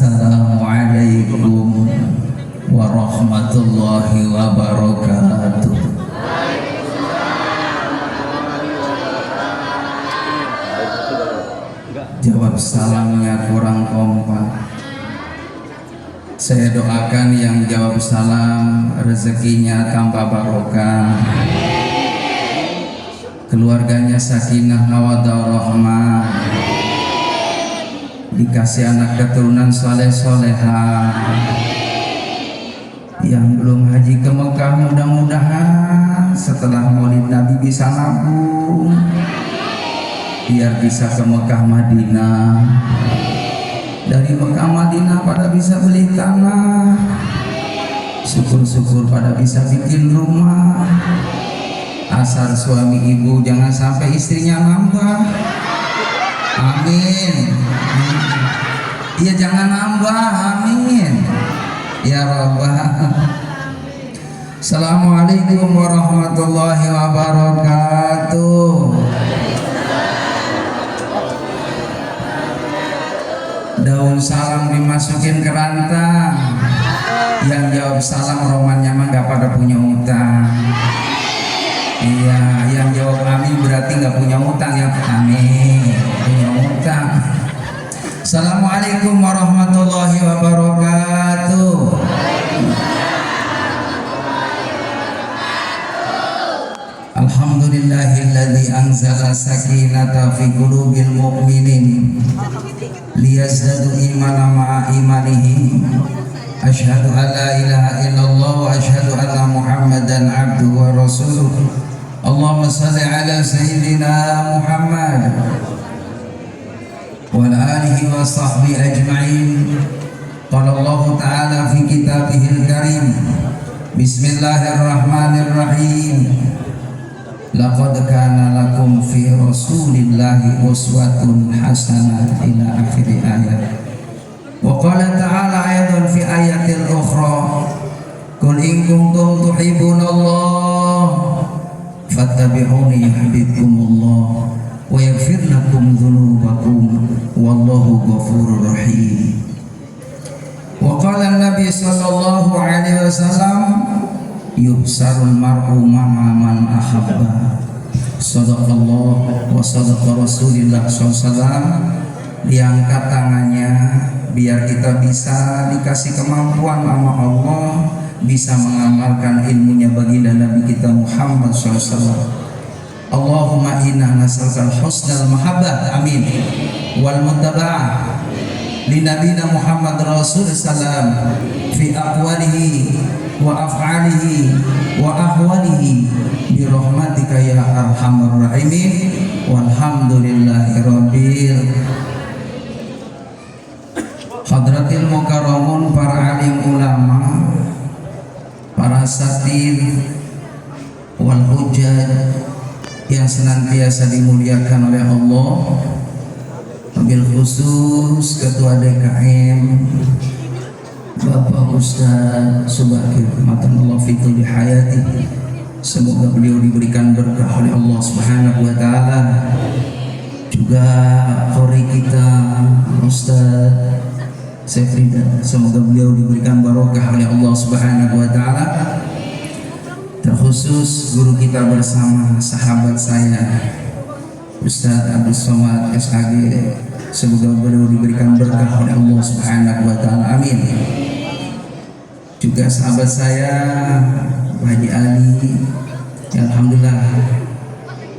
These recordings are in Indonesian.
Assalamualaikum warahmatullahi wabarakatuh. Jawab salamnya kurang kompak. Saya doakan yang jawab salam rezekinya tambah barokah, keluarganya sakinah mawaddah rahmah, dikasih anak keturunan soleh solehah. Yang belum haji ke Mekah mudah-mudahan setelah Maulid Nabi bisa nabung biar bisa ke Mekah Madinah. Dari Mekah Madinah pada bisa beli tanah, syukur-syukur pada bisa bikin rumah. Asal suami ibu jangan sampai istrinya nambah. Amin. Iya jangan nambah, amin ya Rabbah. Assalamualaikum warahmatullahi wabarakatuh. Daun salam dimasukin ke rantang. Yang jawab salam romannya mah gak pada punya utang. Iya, yang jawab amin berarti gak punya utang. Yang amin punya utang. Assalamualaikum warahmatullahi wabarakatuh. Alhamdulillahilladzi anzala sakinata fi qulubil mu'minin liyazdadu imanan ma'a imanihim. Asyhadu an la ilaha illallah wa asyhadu anna Muhammadan abduhu wa rasuluh. Allahumma shalli ala sayyidina Muhammad wa ala alihi wa sahbihi ajma'in. Qala Allah ta'ala fi kitabihil karim. Bismillahirrahmanirrahim. Laqad kana lakum fi rasulillahi uswatun hasanah ila akhir ayat. Wa qala ta'ala ayatan fi ayatil ukhra. Qul in kuntum tuhibbunallah fattabi'uni yuhibbukumullah wa yaghfir lakum dzunubakum wallahu ghafurur rahim. Wa qala an-nabi sallallahu alaihi wasallam yuhsarul mar'u ma'a man ahabba. Sadaqallah wa sadaqa Rasulillah sallallahu. Diangkat tangannya biar kita bisa dikasih kemampuan sama Allah, bisa mengamalkan ilmunya baginda Nabi kita Muhammad sallallahu. Allahumma inna nas'alukal husnal mahabbah amin wal muttaba'ah li nabiyina Muhammad Rasul sallam fi aqwalihi wa af'alihi wa ahwalihi bi rahmatika ya arhamar rahimin walhamdulillahi rabbil hadratil mukarramun, para alim ulama, para satir wal hujjah yang senantiasa dimuliakan oleh Allah. Wabil khusus Ketua DKM Bapak Ustaz Subakir Matanullah Fikul Hayati, semoga beliau diberikan berkah oleh Allah Subhanahu wa taala. Juga qori kita Ustaz Sefrida, semoga beliau diberikan barokah oleh Allah Subhanahu wa taala. Terkhusus guru kita bersama, sahabat saya Ustaz Abdul Somad SAG, semoga beliau diberikan berkah oleh Allah Subhanahu wa taala. Amin. Juga sahabat saya Pak Haji Ali, alhamdulillah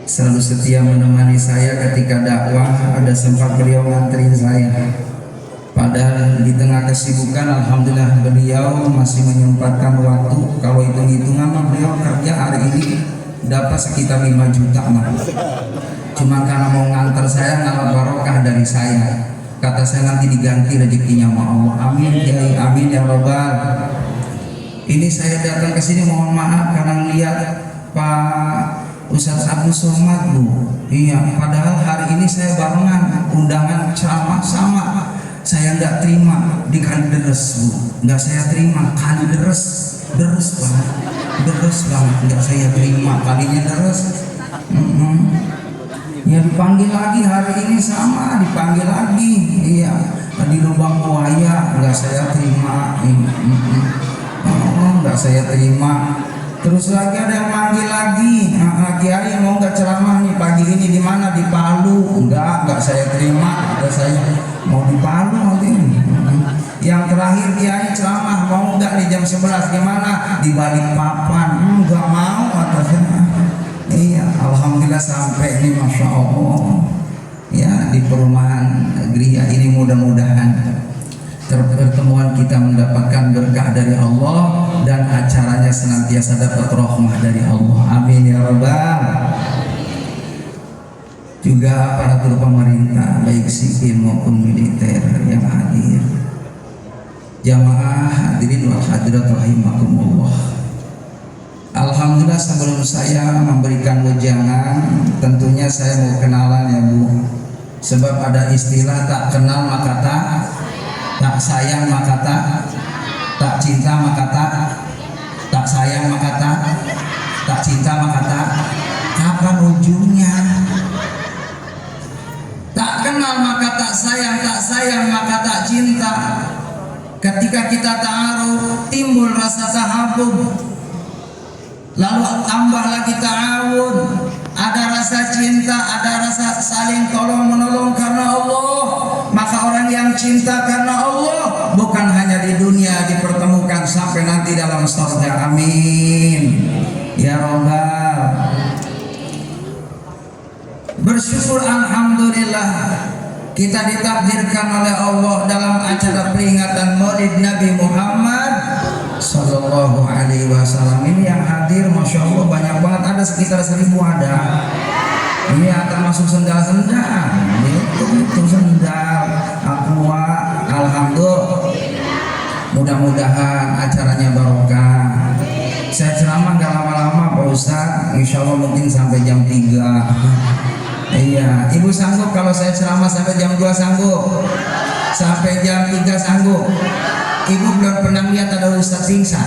selalu setia menemani saya ketika dakwah. Ada sempat beliau nganterin saya, padahal di tengah kesibukan alhamdulillah beliau masih menyempatkan waktu. Kalau hitung-hitungan mah beliau kerja hari ini dapat sekitar 5 juta mah. Cuma karena mau nganter saya nggak barokah dari saya. Kata saya nanti diganti rezekinya sama Allah. Amin ya amin ya Rabbal. Ini saya datang ke sini mohon maaf karena lihat Pak Ustaz Abdul Somad Bu. Iya, padahal hari ini saya barengan undangan ceramah sama. Saya nggak terima di Kalideres Bu, nggak saya terima Kalideres, deres banget, nggak saya terima kalinya deres. Ya dipanggil lagi hari ini sama, dipanggil lagi. Iya, di lubang buaya, enggak saya terima. Enggak saya terima. Terus lagi ada yang manggil lagi, Kiai mau nggak ceramah nih pagi ini di mana, di Palu? Enggak saya terima. Kata saya mau di Palu nanti. Yang terakhir Kiai ceramah mau nggak di jam 11 di mana? Di Balikpapan. Enggak mau kata saya. Iya, alhamdulillah sampai ini, masya Allah. Ya, di perumahan Gria ini mudah-mudahan pertemuan kita mendapatkan berkah dari Allah dan acaranya senantiasa dapat rahmah dari Allah. Amin ya rabbal. Juga para guru pemerintah baik sipil maupun militer yang hadir, jamaah hadirin wal hadirat rahimakumullah. Alhamdulillah, sebelum saya memberikan wejangan, tentunya saya mau kenalan ya Bu, sebab ada istilah tak kenal maka tak sayang maka tak cinta maka tak sayang maka tak cinta maka kapan ujungnya? Tak kenal maka tak sayang maka tak cinta. Ketika kita ta'aruf timbul rasa tahabbub, lalu tambah lagi ta'awun, ada rasa cinta, ada rasa saling tolong menolong karena Allah. Maka orang yang cinta karena Allah bukan hanya di dunia dipertemukan sampai nanti dalam surga. Amin ya rabbal. Bersyukur alhamdulillah kita ditakdirkan oleh Allah dalam acara peringatan Maulid Nabi Muhammad Sallallahu Alaihi Wasallam. Ini yang hadir masya Allah banyak banget, ada sekitar 1000 ada. Ini termasuk sendal-sendal, itu sendal, aqua. Alhamdulillah, mudah-mudahan acaranya barokah. Saya ceramah gak lama-lama Pak Ustadz, insya Allah mungkin sampai jam 3. Iya, Ibu sanggup kalau saya ceramah sampai jam 2 sanggup? Sampai jam 3 sanggup? Ibu belum pernah lihat ada Ustadz pingsan.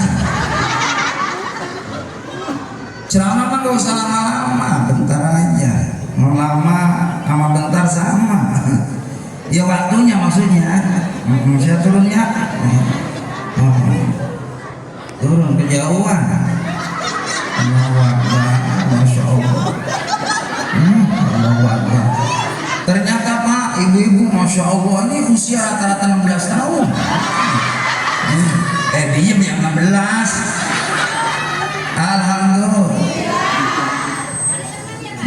Ceramah mah gak usah lama-lama, bentar aja. Mau lama sama bentar sama. Ya waktunya maksudnya. Saya turun ya. Turun kejauhan. Allahu Akbar, masya Allah. Allahu Akbar. Ternyata Pak, ibu-ibu masya Allah ini usia rata-rata 16 tahun. Diem yang 16. Alhamdulillah.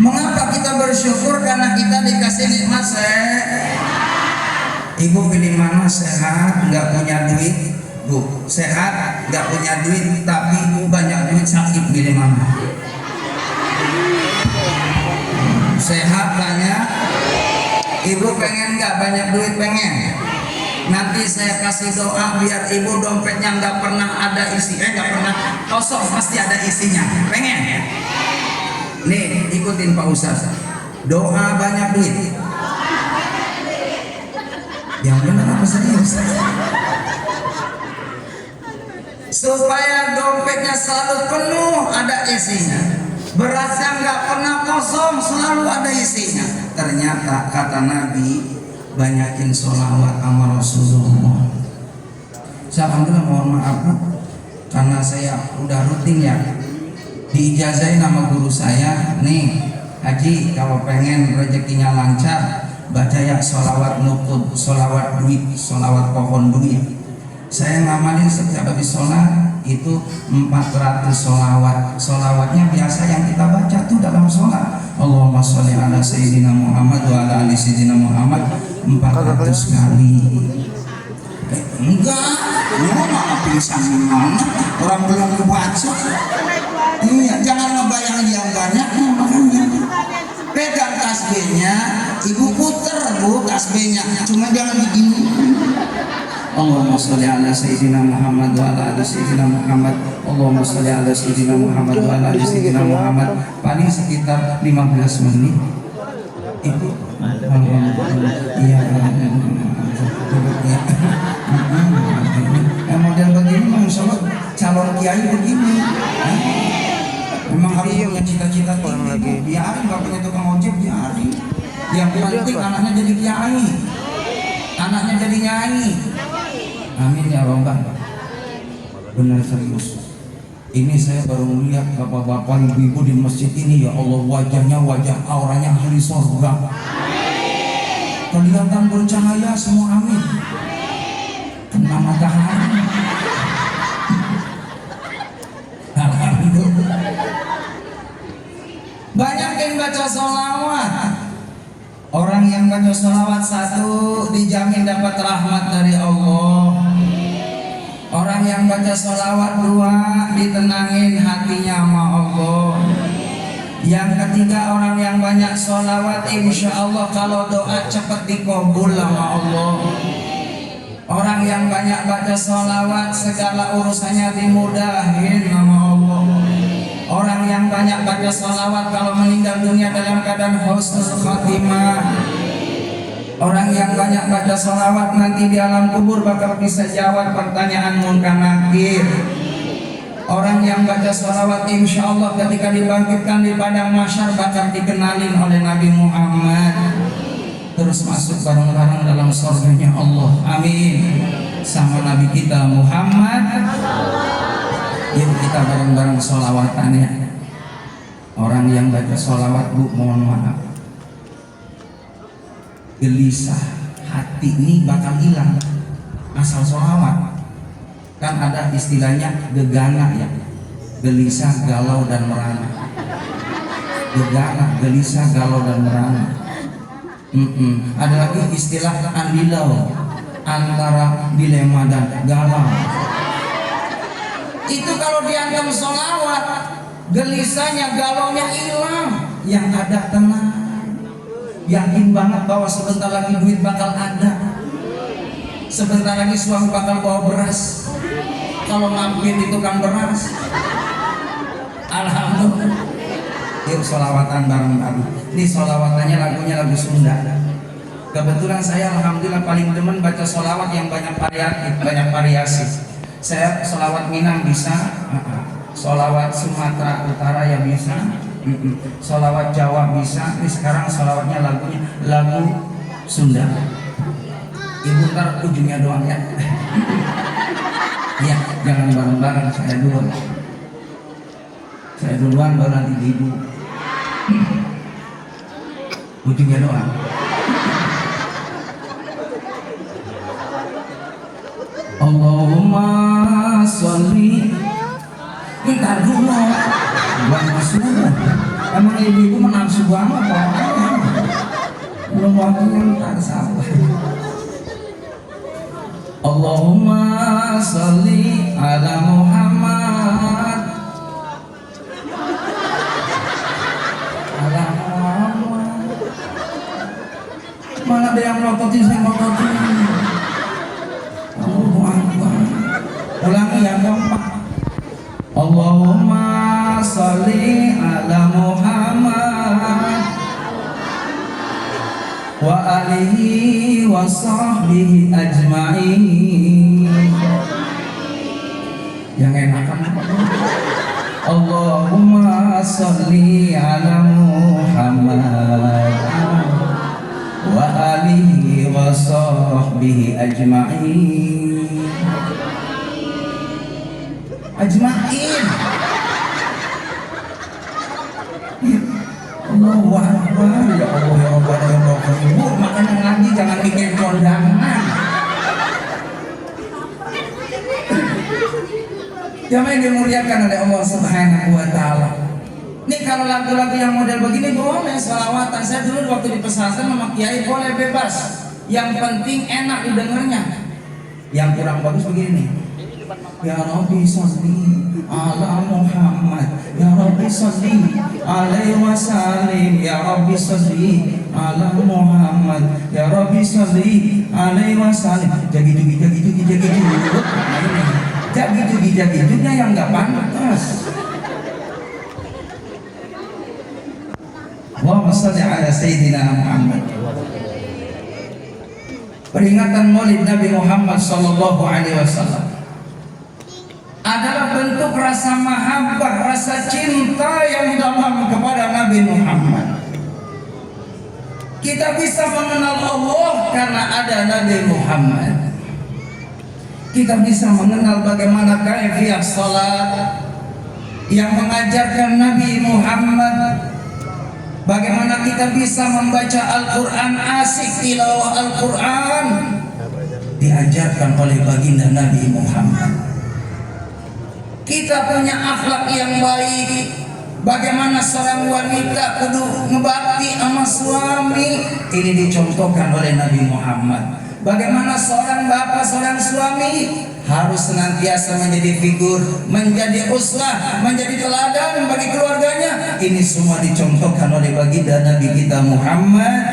Mengapa kita bersyukur? Karena kita dikasih nikmat Ibu pilih mana? Sehat, nggak punya duit. Bu, sehat, nggak punya duit, tapi ibu banyak duit, sakit, pilih mana? Sehat banyak. Ibu pengen nggak banyak duit? Pengen. Nanti saya kasih doa biar ibu dompetnya nggak pernah ada nggak pernah kosong, pasti ada isinya. Pengen? Nih, ikutin Pak Ustaz. Doa banyak duit. Yang benar apa serius? Supaya dompetnya selalu penuh, ada isinya. Berasnya nggak pernah kosong, selalu ada isinya. Ternyata kata Nabi, banyakin sholawat sama Rasulullah. Alhamdulillah, mohon maaf karena saya udah rutin ya diijazahin nama guru saya, nih Haji kalau pengen rezekinya lancar baca ya sholawat nukud, sholawat duit, sholawat pohon duit. Saya ngamalin setiap habis sholat itu 400 sholawat. Sholawatnya biasa yang kita baca tuh dalam sholat, Allahumma sholli ala sayyidina Muhammad wa ala ali sayyidina Muhammad 400 kali. Enggak, mau malah pingsan mana? Orang belum kebaca. Iya, jangan ngebayang yang banyak, makanya pegang tasbihnya, ibu puter Bu tasbihnya, cuma jangan begini. Allahumma sholli ala sayyidina Muhammad wa ala ali sayyidina Muhammad. Allahumma sholli ala sayyidina Muhammad wa ala ali sayyidina Muhammad. Paling sekitar 15 menit. Ibu, iya, model begini memang calon kiai begini. Memang harus punya cita-cita tinggi. Biarin bapaknya tukang ojek, biarin. Yang penting anaknya jadi kiai. anaknya jadi nyanyi. Amin ya robbal. Benar serius. Ini saya baru melihat bapak-bapak ibu-ibu di masjid ini, ya Allah, wajahnya wajah auranya ahli surga. Kelihatan bercahaya semua, amin. Kena matahari. Alhamdulillah. Banyak yang baca sholawat. Orang yang baca sholawat satu dijamin dapat rahmat dari Allah. Orang yang baca sholawat dua ditenangin hatinya sama Allah. Yang ketiga, orang yang banyak sholawat insya Allah kalau doa cepat dikabul sama Allah. Orang yang banyak baca sholawat segala urusannya dimudahin sama Allah. Orang yang banyak baca sholawat kalau meninggal dunia dalam keadaan husnul khatimah. Orang yang banyak baca sholawat nanti di alam kubur bakal bisa jawab pertanyaan munkar nakir. Orang yang baca sholawat insya Allah ketika dibangkitkan di padang mahsyar bakal dikenalin oleh Nabi Muhammad, terus masuk bareng-bareng dalam surganya Allah, amin, sama Nabi kita Muhammad. Yuk kita bareng-bareng sholawatannya. Orang yang baca sholawat, bu, mohon maaf, gelisah hati ini bakal hilang asal sholawat. Kan ada istilahnya gegana ya, gelisah, galau dan merana. Gegana, gelisah, galau dan merana. Ada lagi istilah andilau, antara dilema dan galau. Itu kalau dianggap sholawat, gelisahnya, galaunya hilang, yang ada tenang. Yakin banget bahwa sebentar lagi duit bakal ada, sebentar lagi suami bakal bawa beras kalau mampir di tukang beras. Alhamdulillah. Yuk sholawatan bareng-bareng. Ini sholawatannya lagunya lagu Sunda. Kebetulan saya alhamdulillah paling demen baca sholawat yang banyak variasi. Saya sholawat Minang bisa, sholawat Sumatera Utara ya bisa, sholawat Jawa bisa. Ini sekarang sholawatnya lagunya lagu Sunda. Ibu ntar ujungnya doang ya. Ya, jangan bareng-bareng, saya duluan. Saya duluan baru nanti ibu. Ujungnya doang. Allahumma sholli. Bentar dulu. Bukan masuk. Emang ibu-ibu menafsu banget pokoknya. Belum waktunya, ntar sabar. Allahumma sholli ala Muhammad. Ala Muhammad. Mana ada yang melototin, saya melototin. Allahu Akbar. Ulangi yang keempat. Allahumma sholli ala Muhammad wa alihi wa sahbihi ajma'in. Yang enakan apa? Allahumma sholli ala Muhammad wa alihi wa sahbihi ajma'in. Ajma'in. Allahu Akbar. Ya Allah, ya Allah, ya Allah. Ibu makanya ngaji jangan mikir kondangan. Yang dimuliakan oleh Allah Subhanahu wa Ta'ala. Ini kalau lagu-lagu yang model begini boleh sholawatan. Saya dulu waktu di pesantren sama kiai boleh bebas. Yang penting enak didengarnya. Yang kurang bagus begini nih. Ya Rabbi sholli ala Muhammad, ya Rabbi sholli alaihi wasallim, ya Rabbi sholli ala Muhammad, ya Rabbi sholli alaihi wasallim. Jadi juga yang nggak pantas. Allahumma sholli ala Sayyidina Muhammad. Peringatan Maulid Nabi Muhammad sallallahu alaihi wasallam adalah bentuk rasa mahabbah, rasa cinta yang dalam kepada Nabi Muhammad. Kita bisa mengenal Allah karena ada Nabi Muhammad. Kita bisa mengenal bagaimana kaifiyah salat yang mengajarkan Nabi Muhammad. Bagaimana kita bisa membaca Al-Quran, asik tilawah Al-Quran, diajarkan oleh baginda Nabi Muhammad. Kita punya akhlak yang baik. Bagaimana seorang wanita kudu ngebakti sama suami, ini dicontohkan oleh Nabi Muhammad. Bagaimana seorang bapak, seorang suami harus senantiasa menjadi figur, menjadi uswah, menjadi teladan bagi keluarganya. Ini semua dicontohkan oleh baginda Nabi kita Muhammad.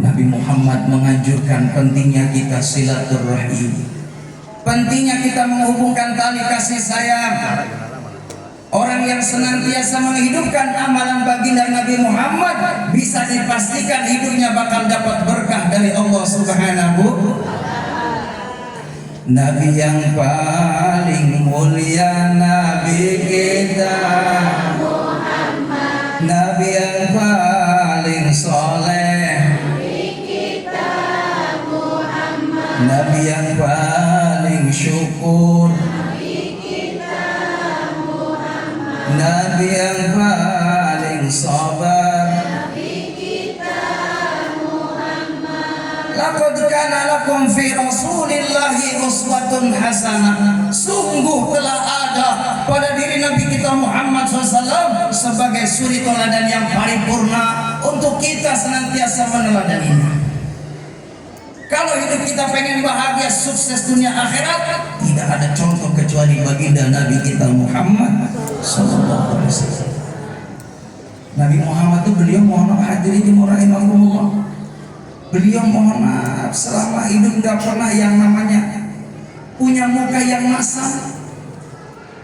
Nabi Muhammad menganjurkan pentingnya kita silaturahim, pentingnya kita menghubungkan tali kasih sayang. Orang yang senantiasa menghidupkan amalan baginda Nabi Muhammad bisa dipastikan hidupnya bakal dapat berkah dari Allah Subhanahu. Nabi yang paling mulia, Nabi kita Muhammad. Nabi yang paling soleh, Nabi kita Muhammad. Nabi yang paling syukur, Nabi yang paling sabar, Nabi kita Muhammad. Laqad kana lakum fi Rasulillahi uswatun hasanah. Sungguh telah ada pada diri Nabi kita Muhammad SAW sebagai suri teladan yang paripurna untuk kita senantiasa meneladaninya. Kalau hidup kita pengen bahagia, sukses dunia akhirat, tidak ada contoh kecuali baginda Nabi kita Muhammad sallallahu alaihi wasallam. Nabi Muhammad itu beliau mohon maaf hadirin rahimahullah. Beliau mohon maaf selama hidup tidak pernah yang namanya punya muka yang masam.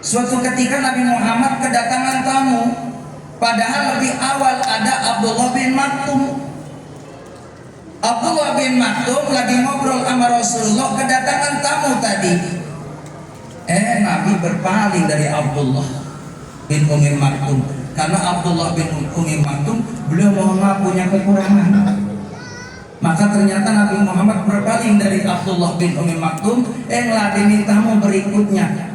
Suatu ketika Nabi Muhammad kedatangan tamu, padahal lebih awal ada Abdullah bin Maktum. Abdullah bin Maktum lagi ngobrol sama Rasulullah, kedatangan tamu tadi. Nabi berpaling dari Abdullah bin Umi Maktum, karena Abdullah bin Umi Maktum beliau mohon maaf punya kekurangan. Maka ternyata Nabi Muhammad berpaling dari Abdullah bin Umi Maktum. Ngeladeni tamu berikutnya,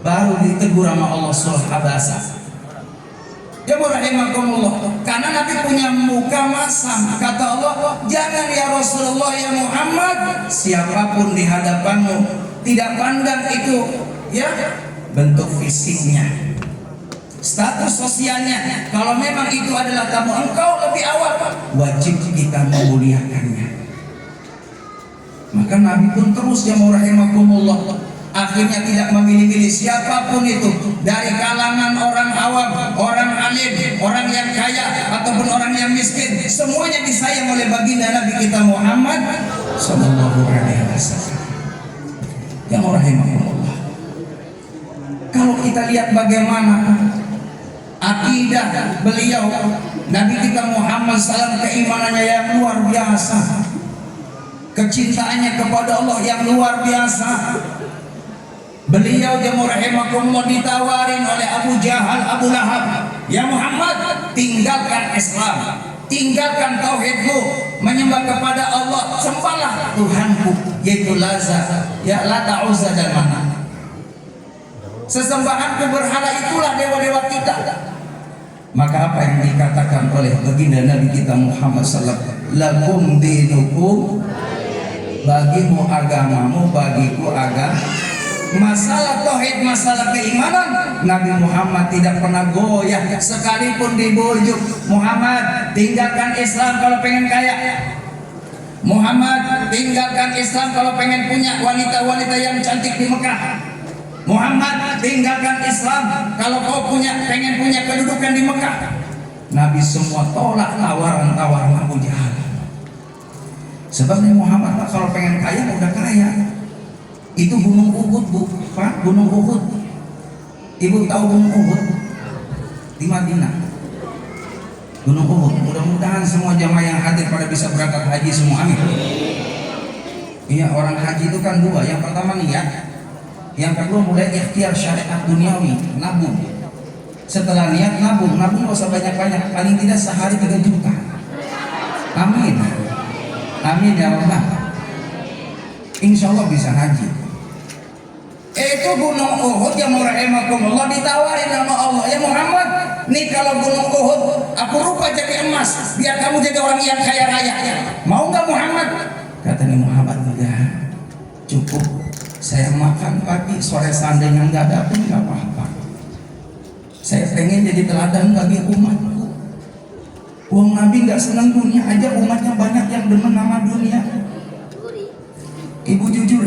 baru ditegur sama Allah surah Abasa. Rahimahumullah, karena Nabi punya muka masam. Kata Allah, jangan ya Rasulullah ya Muhammad, siapapun di hadapanmu tidak pandang itu ya bentuk fisiknya, status sosialnya. Kalau memang itu adalah tamu engkau lebih awal, wajib kita memuliakannya. Maka Nabi pun terus ya rahimahumullah, akhirnya tidak memilih-milih siapapun itu, dari kalangan orang awam, orang alim, orang yang kaya ataupun orang yang miskin, semuanya disayang oleh baginda Nabi kita Muhammad sallallahu alaihi wasallam. Yang rahimahullah, kalau kita lihat bagaimana akidah beliau Nabi kita Muhammad SAW, keimanannya yang luar biasa, kecintaannya kepada Allah yang luar biasa. Beliau rahimahullah ditawarin oleh Abu Jahal, Abu Lahab, ya Muhammad, tinggalkan Islam, tinggalkan tauhidmu, menyembah kepada Allah, sembahlah Tuhanku, yaitu Laza, ya Lata, Uzza dan Manat. Sesembahanku berhala itulah dewa-dewa kita. Maka apa yang dikatakan oleh baginda Nabi kita Muhammad SAW, lakum dinukum, bagimu agamamu, bagiku agama. Masalah tauhid, masalah keimanan, Nabi Muhammad tidak pernah goyah, sekalipun dibujuk, Muhammad tinggalkan Islam kalau pengen kaya, Muhammad tinggalkan Islam kalau pengen punya wanita-wanita yang cantik di Mekah, Muhammad tinggalkan Islam kalau kau pengen punya kedudukan di Mekah. Nabi semua tolak tawaran-tawaran Abu Jahal. Sebabnya Muhammad kalau pengen kaya udah kaya. Itu Gunung Uhud, Bu, Pak, Gunung Uhud. Ibu tahu Gunung Uhud di Madinah? Gunung Uhud. Mudah-mudahan semua jamaah yang hadir pada bisa berangkat haji semua, amin. Iya, orang haji itu kan dua. Yang pertama niat, yang kedua mulai ikhtiar syariat duniawi, nabung. Setelah niat nabung nggak usah banyak-banyak, paling tidak sehari 3 juta. Amin, amin ya Allah. Insya Allah bisa haji. Itu gunung Uhud yang rahimakumullah ditawarin sama Allah, ya Muhammad, nih kalau gunung Uhud aku rubah jadi emas biar kamu jadi orang yang kaya raya, mau nggak Muhammad? Kata Nabi Muhammad, enggak, cukup saya makan pagi sore, seandainya nggak ada pun nggak apa-apa. Saya pengen jadi teladan bagi umatku. Uang Nabi nggak senang dunia aja, umatnya banyak yang demen nama dunia. Ibu jujur,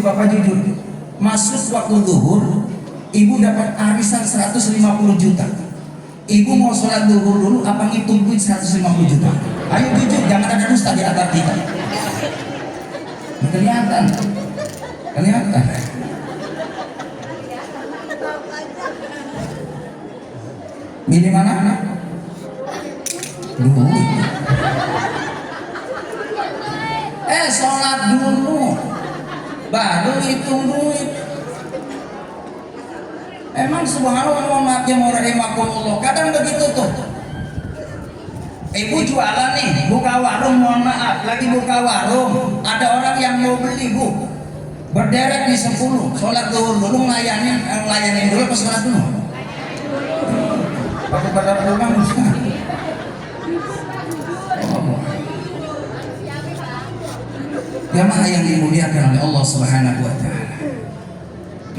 bapak jujur. Masuk waktu zuhur, ibu dapat arisan 150 juta. Ibu mau sholat zuhur dulu apa ngitung duit 150 juta? Ayo jujur, jangan ada dusta di antara kita. Kelihatan. Milih mana anak? Duit. Sholat dulu baru hitung duit. Emang subhanallah ya rahimakumullah, kadang begitu tuh. Ibu jualan nih, buka warung, mohon maaf, lagi buka warung, ada orang yang mau beli, bu, berderet nih 10, sholat dulu ngelayanin dulu pas sholat dulu. Pakai pada pulang Ustaz. Jamaah yang dimuliakan oleh Allah Subhanahu wa taala.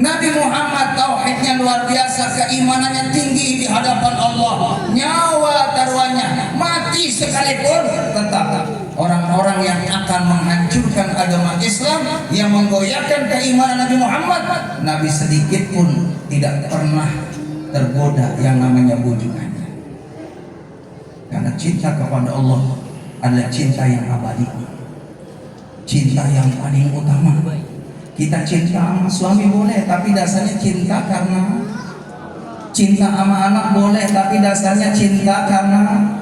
Nabi Muhammad tauhidnya luar biasa, keimanannya tinggi di hadapan Allah. Nyawa taruhannya, mati sekalipun tetap orang-orang yang akan menghancurkan agama Islam, yang menggoyahkan keimanan Nabi Muhammad, Nabi sedikit pun tidak pernah tergoda yang namanya bujukannya. Karena cinta kepada Allah adalah cinta yang abadi, cinta yang paling utama. Kita cinta sama suami boleh, tapi dasarnya cinta karena cinta sama anak boleh, tapi dasarnya cinta karena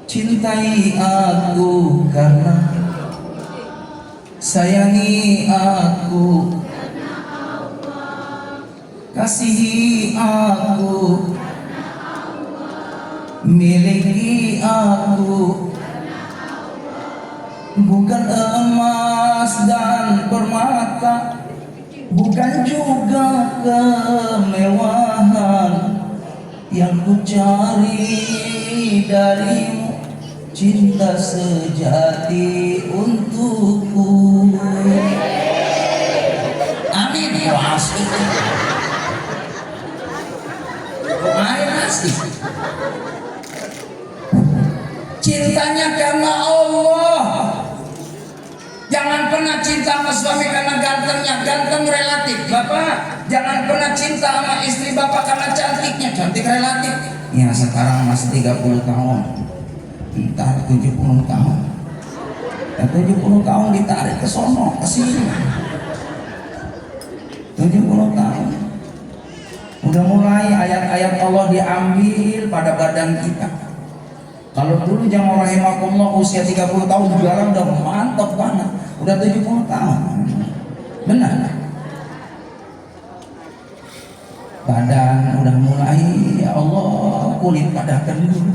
cintai aku karena sayangi aku, kasihi aku, miliki aku. Bukan emas dan permata, bukan juga kemewahan yang ku cari darimu, cinta sejati untukku. Amin. Asik. Asik. Cintanya karena Allah. Jangan pernah cinta sama suami karena gantengnya, ganteng relatif. Bapak, jangan pernah cinta sama istri bapak karena cantiknya, cantik relatif. Ya sekarang masih 30 tahun, entar 70 tahun. Dan 70 tahun ditarik ke sono, ke sini. 70 tahun. Udah mulai ayat-ayat Allah diambil pada badan kita. Kalau dulu jamaah rahimakumullah usia 30 tahun jualan udah mantap banget, udah 70 tahun. Benar. Badan udah mulai, ya Allah, kulit pada kendor.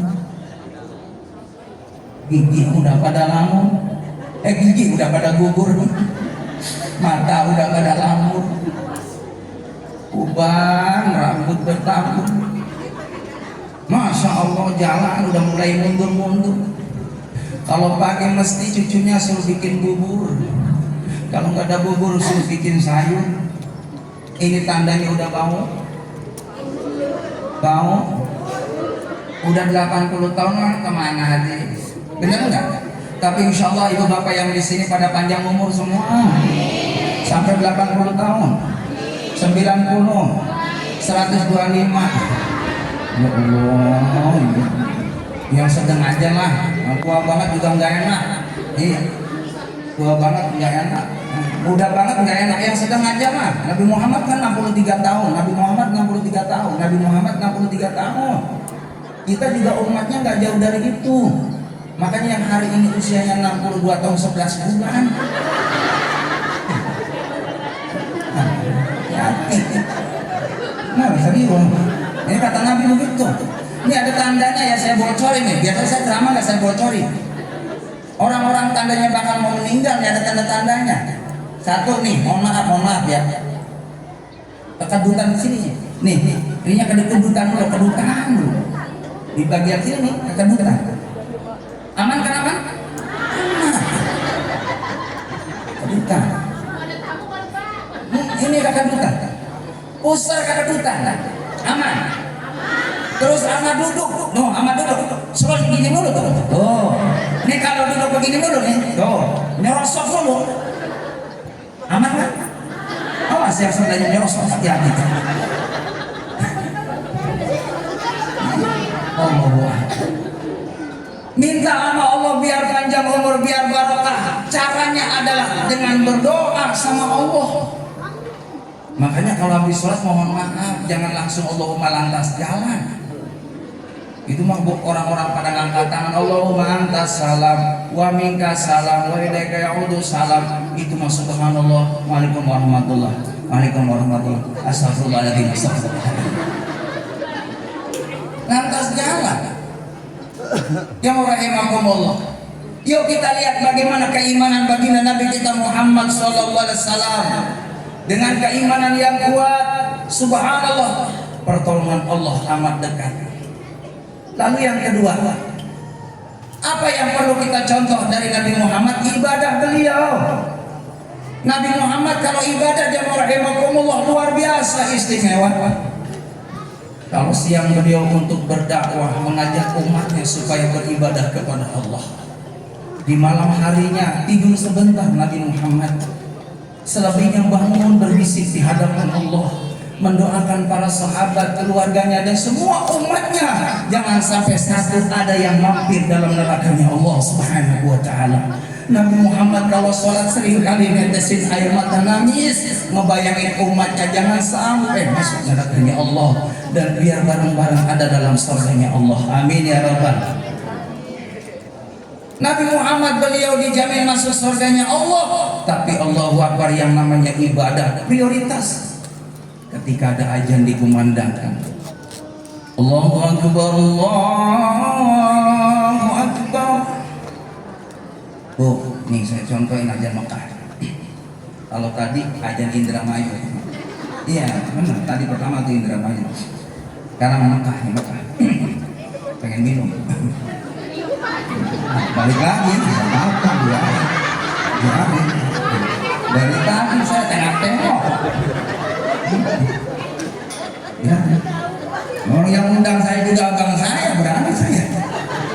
Gigi udah pada lamun. Gigi udah pada gugur. Mata udah pada lamur. Uban, rambut bertabur. Masya Allah, jalan udah mulai mundur-mundur. Kalau pagi mesti cucunya suruh bikin bubur, kalau nggak ada bubur suruh bikin sayur. Ini tandanya udah bau. Udah 80 tahun kan kemana hati? Bener nggak? Tapi insya Allah ibu bapak yang di sini pada panjang umur semua, sampai 80 tahun, 90, 125. Ya Allah, yang sedang aja lah, tua banget juga nggak enak. Iya, tua banget nggak enak, muda banget nggak enak, yang sedang aja lah. Nabi Muhammad kan 63 tahun, Nabi Muhammad 63 tahun, Nabi Muhammad 63 tahun. Kita juga umatnya nggak jauh dari itu. Makanya yang hari ini usianya 62 tahun 11 bulan. Nah, serius. Ini kata Nabi begitu. Ini ada tandanya ya, saya bocorin nih. Biasanya saya ceramah nggak saya bocorin. Orang-orang tandanya bakal mau meninggal nih, ada tanda-tandanya. Satu nih, mohon maaf ya. Kekedutan di sini. Nih, ininya kedutan dulu. Di bagian sini nih, kekedutan. Aman kan aman? Kekedutan. Ini kekedutan. Pusar kekedutan. Aman. Terus ama duduk. No, ama duduk. Seperti gini dulu tuh. Oh. Ini kalau duduk begini dulu nih. Tuh. Nyerosok dulu. Aman kan? Awas yang sebenarnya nyerosok hati-hati. Allah. Minta sama Allah biar panjang umur, biar barokah. Caranya adalah dengan berdoa sama Allah. Makanya kalau habis sholat mohon maaf, jangan langsung Allahumma lantas jalan. Itu mah orang-orang pada ngangkat tangan, Allahumma antas salam wa minka salam wa ilaika ya'udu salam. Itu mah subhanallah, waalaikum warahmatullah, waalaikum warahmatullah, astagfirullahaladzim, astagfirullah. Lantas jalan. Ya rahimakumullah. Yuk kita lihat bagaimana keimanan baginda Nabi kita Muhammad SAW. Dengan keimanan yang kuat, subhanallah, pertolongan Allah amat dekat. Lalu yang kedua, apa yang perlu kita contoh dari Nabi Muhammad? Ibadah beliau. Nabi Muhammad kalau ibadah jamaah rahimakumullah luar biasa istimewa. Kalau siang beliau untuk berdakwah, mengajak umatnya supaya beribadah kepada Allah. Di malam harinya tidur sebentar Nabi Muhammad. Selebihnya bangun berbisik di hadapan Allah, mendoakan para sahabat, keluarganya dan semua umatnya. Jangan sampai satu ada yang mampir dalam nerakanya Allah Subhanahu wa taala. Nabi Muhammad kalau sholat sering kali netesin air mata nangis, ngebayangin umatnya jangan sampai masuk nerakanya Allah dan biar bareng-bareng ada dalam surganya Allah. Amin ya rabbal. Nabi Muhammad beliau dijamin masuk surganya Allah, tapi Allahu Akbar yang namanya ibadah prioritas. Ketika ada azan dikumandangkan, Allahu Akbar, Allahu Akbar. Oh, nih saya contohin azan Mekah. Kalau tadi azan Indramayu, iya benar. Tadi pertama tuh Indramayu. Sekarang Mekah, pengen minum. Balik lagi, apa dia? Dari tadi saya tengok-tengok. Ya, orang yang undang saya juga abang saya, berani saya.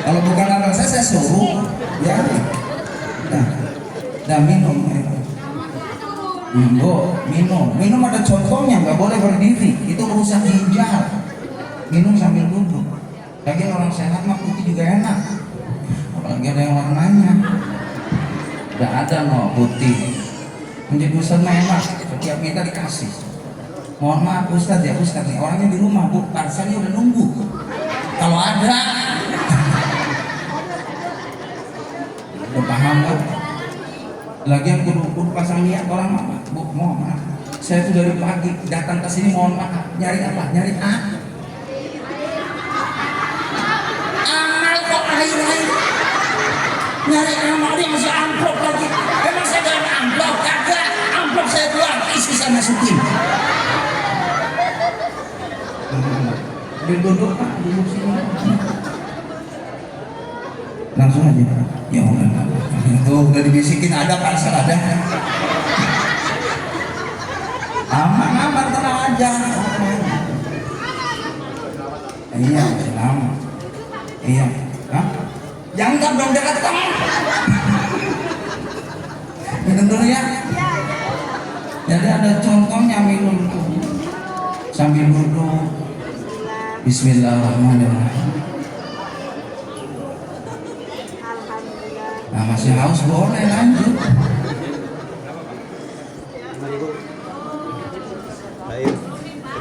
Kalau bukan abang saya suruh. Ya, dah minum. Minum ada contohnya, nggak boleh berdiri. Itu merusak ginjal. Minum sambil duduk. Lagi orang sehat mah putih juga enak. Apalagi ada yang warnanya. Nggak ada no putih. Menjadi Ustaz mah enak. Setiap kita dikasih. Mohon maaf Ustaz ya, Ustaz nih orangnya di rumah bu, parselnya udah nunggu. Kalau ada, udah paham kan? Lagi yang kudu pasang niat orang mama, bu mohon maaf. Saya tuh dari pagi datang ke sini mohon maaf. Nyari apa? Nyari amal kok air. Nyari amal dia masih amplop lagi. Emang saya dalam amplop kagak? Amplop saya buang, isi saya masukin. Duduk Pak, duduk sini. Langsung aja Pak. Ya Allah. Tuh udah dibisikin ada parsel ada. Aman tenang aja. Iya, selamat. Iya. Hah? Jangan dong dekat teman. Minum dulu ya. Jadi ada contohnya minum tuh sambil duduk. Bismillahirrahmanirrahim. Nah masih haus boleh lanjut.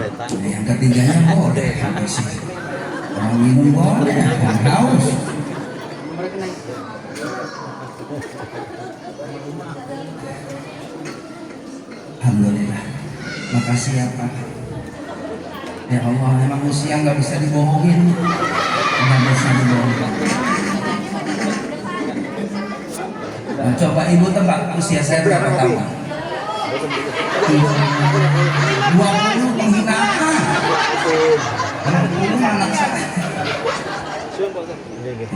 Nah, yang ketiganya boleh. Kalau minum boleh, kalau haus. Alhamdulillah. Makasih ya Pak. Ya Allah, emang usia nggak bisa dibohongin, nggak bisa dibohongin. Nah, coba ibu tebak usia saya berapa tahun? 20 penghinaan. 20 anak saya.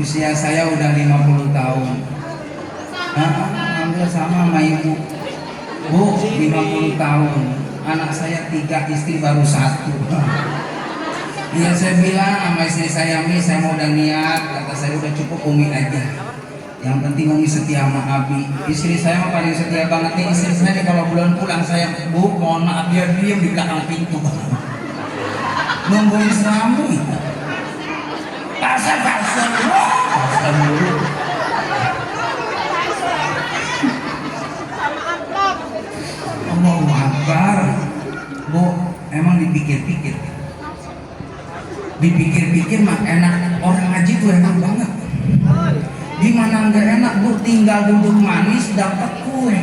Usia saya udah 50 tahun. Alhamdulillah sama ibu. Bu, 50 tahun. Anak saya 3, istri baru 1. Iya, saya bilang sama istri saya, Mi, saya mau udah niat, kata saya udah cukup Umi aja. Yang penting Umi setia sama Abi. Istri saya mah paling setia banget nih. Istri saya nih kalau bulan pulang saya, Bu, mohon maaf, dia diem di belakang pintu. Nungguin suami. Pasar dulu. Allahu Akbar. Bu, emang dipikir-pikir mah enak, orang ngaji tuh enak banget. Gimana nggak enak, Bu? Tinggal duduk manis dapat kue.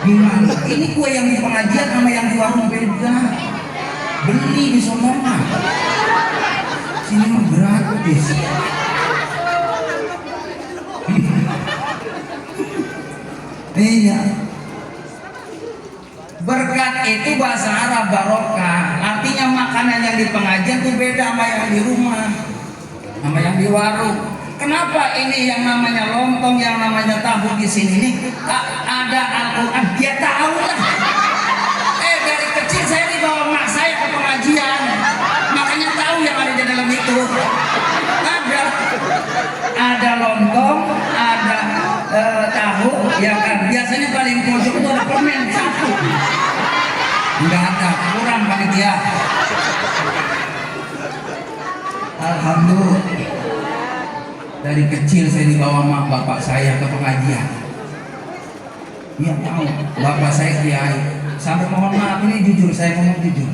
Gimana? Ini kue yang di pengajian sama yang di warung beda. Beli di Sonoma. Sini mah gratis. Iya. Berkat itu bahasa Arab barokah. Artinya makanan yang di pengajian tuh beda sama yang di rumah, sama yang di warung. Kenapa ini yang namanya lontong, yang namanya tahu di sini nih ada Al-Quran? Dia tahu lah. Dari kecil saya dibawa mak saya ke pengajian, makanya tahu yang ada di dalam itu. Ada lontong, ada tahu, ya kan? Biasanya paling pojok itu ada permen 1. Enggak ada, kurang panitia. Alhamdulillah. Dari kecil saya dibawa sama bapak saya ke pengajian. Iya tahu, bapak saya kiai. Sampai mohon maaf, ini jujur, saya ngomong jujur.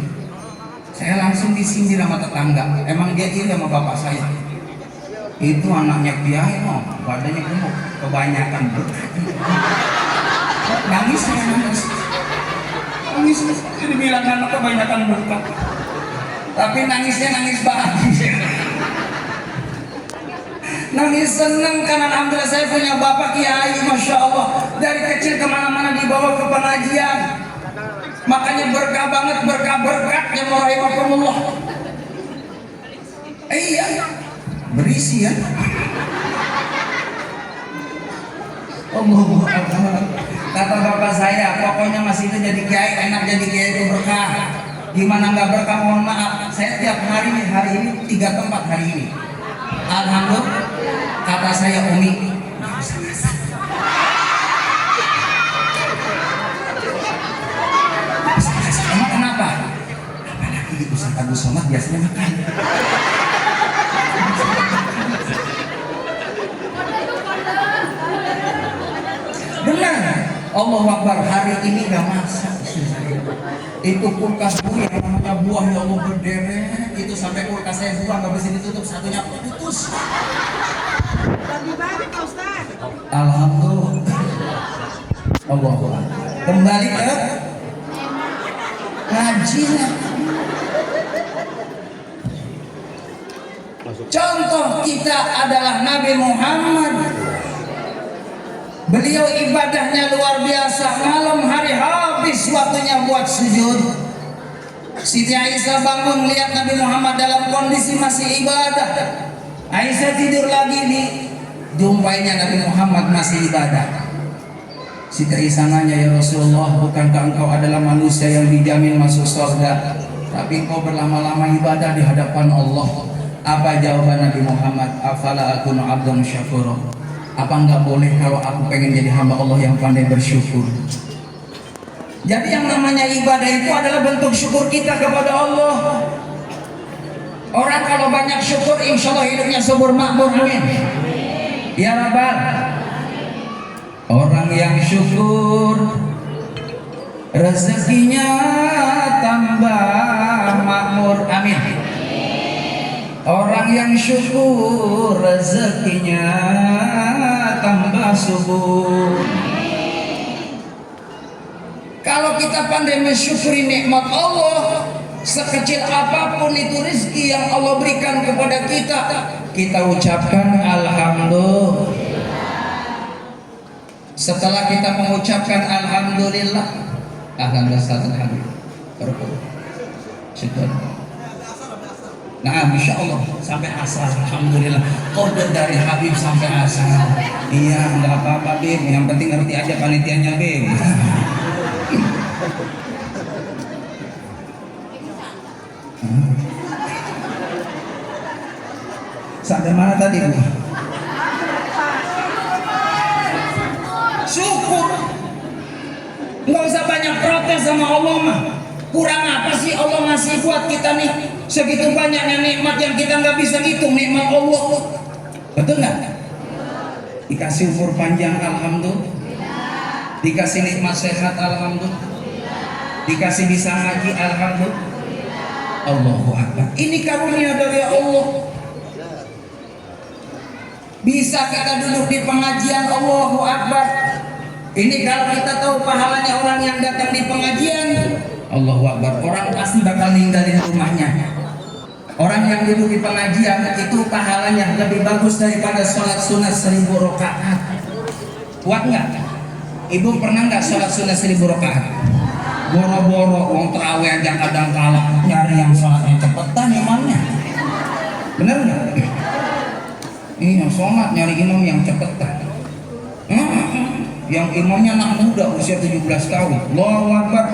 Saya langsung disindir sama tetangga. Emang dia iri sama bapak saya. Itu anaknya kiai, badannya gemuk, kebanyakan berkat. Nangis saya nangis. Jadi bilang anak kebanyakan berkat. Tapi nangisnya nangis bahagia. Nangis seneng karena alhamdulillah saya punya bapak kiai, masya Allah, dari kecil kemana-mana dibawa ke pengajian. Makanya berkah banget, berkat yang rahimahumullah. Iya, berisi ya. Allahu Akbar. Kata bapak saya, pokoknya masih itu jadi kiai, enak jadi kiai itu berkah. Gimana nggak berkah, mohon maaf. Saya tiap hari ini 3 tempat hari ini. Alhamdulillah. Kata saya, Umi, emang kenapa? Apalagi di Ustaz Agus Somad biasanya makan. Benar. Allahu Akbar, hari ini gak masak. Itu kulkas bu yang namanya buah, ya Allah, berderet. Itu sampai kulkas saya buah gak bisa ditutup, satunya putus. Alhamdulillah. Allah. Kembali ke ngaji. Contoh kita adalah Nabi Muhammad. Beliau ibadahnya luar biasa. Malam hari habis waktunya buat sujud. Siti Aisyah bangun lihat Nabi Muhammad dalam kondisi masih ibadah. Aisyah tidur lagi, nih jumpainya Nabi Muhammad masih ibadah. Siti Aisyah nanya, ya Rasulullah, bukankah engkau adalah manusia yang dijamin masuk surga, tapi engkau berlama-lama ibadah di hadapan Allah? Apa jawaban Nabi Muhammad? Afala akunu abdan syakura. Apa enggak boleh kalau aku pengen jadi hamba Allah yang pandai bersyukur? Jadi yang namanya ibadah itu adalah bentuk syukur kita kepada Allah. Orang kalau banyak syukur, insya Allah hidupnya subur makmur, amin. Ya Rabbal. Orang yang syukur, rezekinya tambah makmur, amin. Orang yang syukur, rezekinya tambah subur. Kalau kita pandai mensyukuri nikmat Allah, sekecil apapun itu rezeki yang Allah berikan kepada kita, kita ucapkan alhamdulillah. Setelah kita mengucapkan alhamdulillah, alhamdulillah, nah, insya Allah sampai asar, alhamdulillah. Kode dari Habib sampai asar. Iya, nggak apa-apa Bim. Yang penting ngerti aja panitianya Bim. Sampai mana tadi Bu? Syukur. Nggak usah banyak protes sama Allah mah. Kurang apa sih Allah ngasih buat kita nih? Segitu banyaknya nikmat yang kita nggak bisa hitung, nikmat Allah. Betul nggak? Dikasih umur panjang, alhamdulillah. Dikasih nikmat sehat, alhamdulillah. Dikasih bisa ngaji, alhamdulillah. Allahu Akbar. Ini karunia dari Allah. Bisa kita duduk di pengajian, Allahu Akbar. Ini kalau kita tahu pahalanya orang yang datang di pengajian, Allahu Akbar. Orang pasti bakal ninggalin rumahnya. Orang yang duduk di pengajian itu pahalanya lebih bagus daripada sholat sunat 1000 rakaat. Kuat nggak? Ibu pernah nggak sholat sunat 1000 rakaat? Boro-boro, wong terawih aja kadang kala nyari yang sholatnya cepetan imamnya. Bener nggak? Iya, sholat nyari imam yang cepetan. Yang imamnya anak muda usia 17 tahun. Allahu Akbar.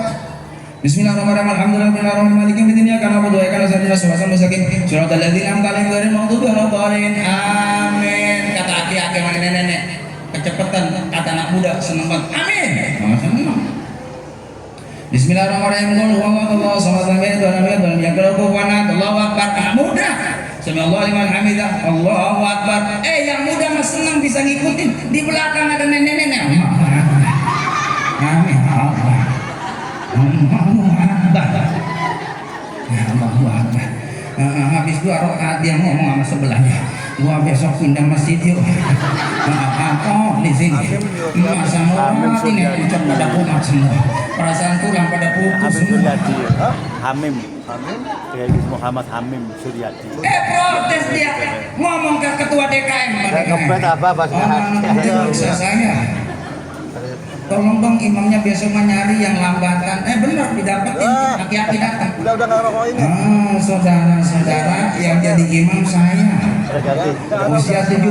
Bismillahirrahmanirrahim. Alhamdulillahirabbil alamin. Maliki karena berdoa karena saja suasana masakin. Suratul ladzina an'amta alaihim ghairil maghdubi alaihim. Amin. Kata aki-aki sama nenek-nenek. Kecepatan kata anak muda seneng banget. Amin. Seneng. Bismillahirrahmanirrahim. Allahu samad lam yalid wa lam yulad wa lam yakul lahu kufuwan ahad. Allahu Akbar. Anak muda. Sami'allahu liman hamidah. Allahu Akbar. Yang muda mah senang bisa ngikutin. Di belakang ada nenek-nenek. Amin. Allahu Akbar. Habis 2 rakaat dia ngomong sama sebelahnya, gua besok pindah masjid yuk. Oh di sini masa mau ini ucap pada kumat semua, perasaan tulang pada pupus semua. Hamim Muhammad Hamim Suryadi. Protes dia ngomong ke ketua DKM. Kepet apa pas saya. Tolong dong imamnya besok nyari yang lambatan. Benar didapetin, aki-aki datang. Udah ngerokok ini. Saudara-saudara yang jadi imam saya. Usia 75.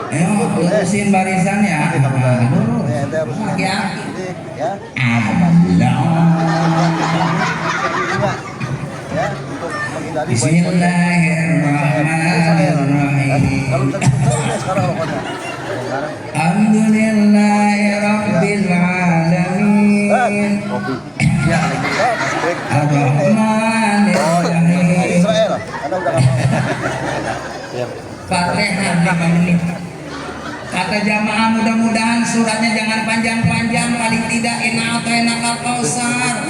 Ayo urusin barisan ya. Aki-aki. Alhamdulillah. Bismillahirrahmanirrahim. Alhamdulillahirabbil alamin. Ar-Rahmanir-Rahim. Fatihah 5 menit. Kata jamaah mudah-mudahan suratnya jangan panjang-panjang, paling tidak inna atainakal kausar.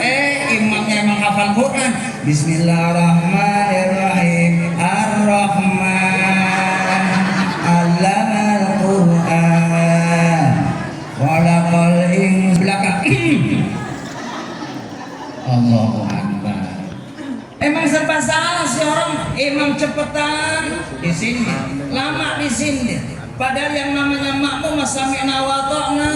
Imamnya emang hafal Quran. Bismillahirrahmanirrahim. Ar-Rahman allamal Quran khalaqal belakang. Allahu Akbar. Emang serba salah sih orang. Imam cepetan di sini, lama di sini. Padahal yang namanya makmum sami'na wa ta'na.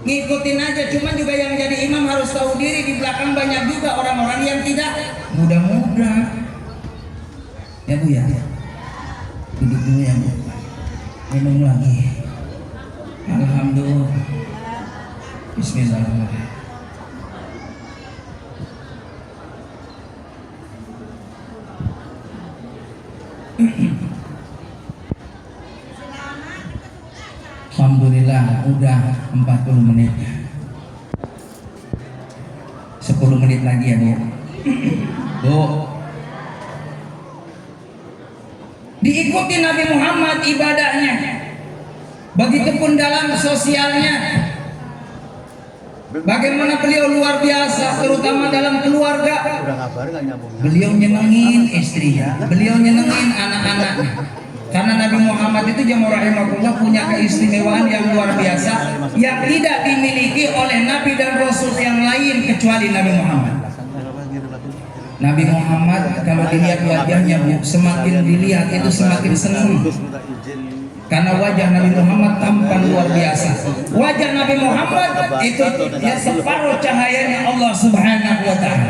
Ngikutin aja, cuman juga yang jadi imam harus tahu diri. Di belakang banyak juga orang-orang yang tidak muda-muda. Ya Bu ya. Duduk dulu ya Bu. Minum lagi. Alhamdulillah. Bismillahirrahmanirrahim. Alhamdulillah udah 40 menit. 10 menit lagi ya Bu. Bu. Diikuti Nabi Muhammad ibadahnya. Begitupun dalam sosialnya. Bagaimana beliau luar biasa, terutama dalam keluarga. Beliau nyenengin istrinya, beliau nyenengin anak-anaknya. Karena Nabi Muhammad itu jemaah rahimahullah punya keistimewaan yang luar biasa yang tidak dimiliki oleh Nabi dan Rasul yang lain kecuali Nabi Muhammad. Nabi Muhammad kalau dilihat wajahnya Bu, semakin dilihat itu semakin senang. Karena wajah Nabi Muhammad tampan luar biasa. Wajah Nabi Muhammad itu ya separuh cahayanya Allah Subhanahu wa taala.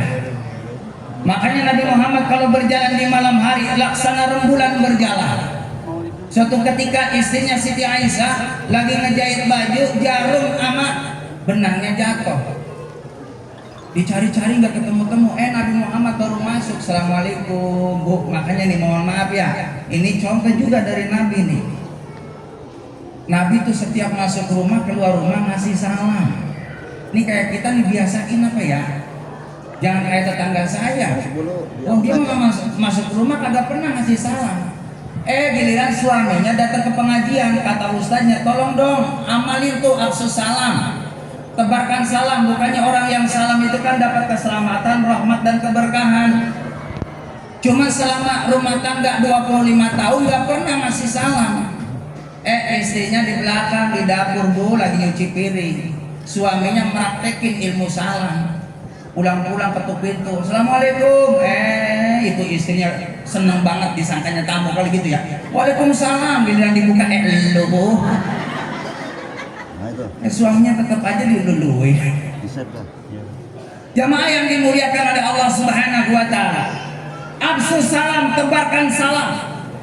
Makanya Nabi Muhammad kalau berjalan di malam hari laksana rembulan berjalan. Suatu ketika istrinya Siti Aisyah lagi ngejahit baju, jarum sama benangnya jatuh. Dicari-cari nggak ketemu-temu. Nabi Muhammad baru masuk. Assalamualaikum Bu. Makanya nih mohon maaf ya. Ini contoh juga dari Nabi nih. Nabi tuh setiap masuk rumah keluar rumah ngasih salam. Ini kayak kita nih biasain apa ya? Jangan kayak tetangga saya. Oh dia mau masuk rumah kagak pernah ngasih salam. Giliran suaminya datang ke pengajian, kata ustaznya, tolong dong amalin tuh absus salam, tebarkan salam. Bukannya orang yang salam itu kan dapat keselamatan, rahmat dan keberkahan. Cuma selama rumah tangga 25 tahun gak pernah ngasih salam. Istrinya di belakang di dapur Bu lagi nyuci piring, suaminya meraktekin ilmu salam. Pulang-pulang ketuk pintu, Assalamualaikum. Itu istrinya seneng banget disangkanya tamu kali gitu ya. Waalaikumsalam. Giliran dibuka, lu Bu. Suaminya tetap aja dilului. Jamaah yang dimuliakan oleh Allah Subhanahu wa taala. Absus salam, tebarkan salam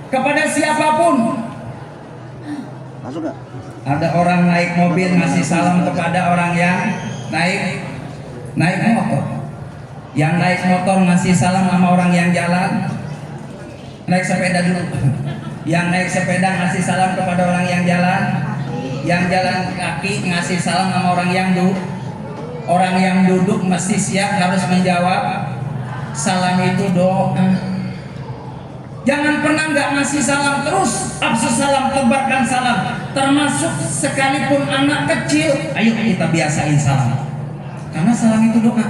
kepada siapapun. Masuk gak? Ada orang naik mobil ngasih salam kepada orang yang naik motor. Yang naik motor ngasih salam sama orang yang jalan. Naik sepeda dulu. Yang naik sepeda ngasih salam kepada orang yang jalan. Yang jalan kaki ngasih salam sama orang yang duduk. Orang yang duduk mesti siap harus menjawab. Salam itu doa. Jangan pernah nggak ngasih salam terus. Absus salam, tebarkan salam. Termasuk sekalipun anak kecil, ayo kita biasain salam. Karena salam itu doa.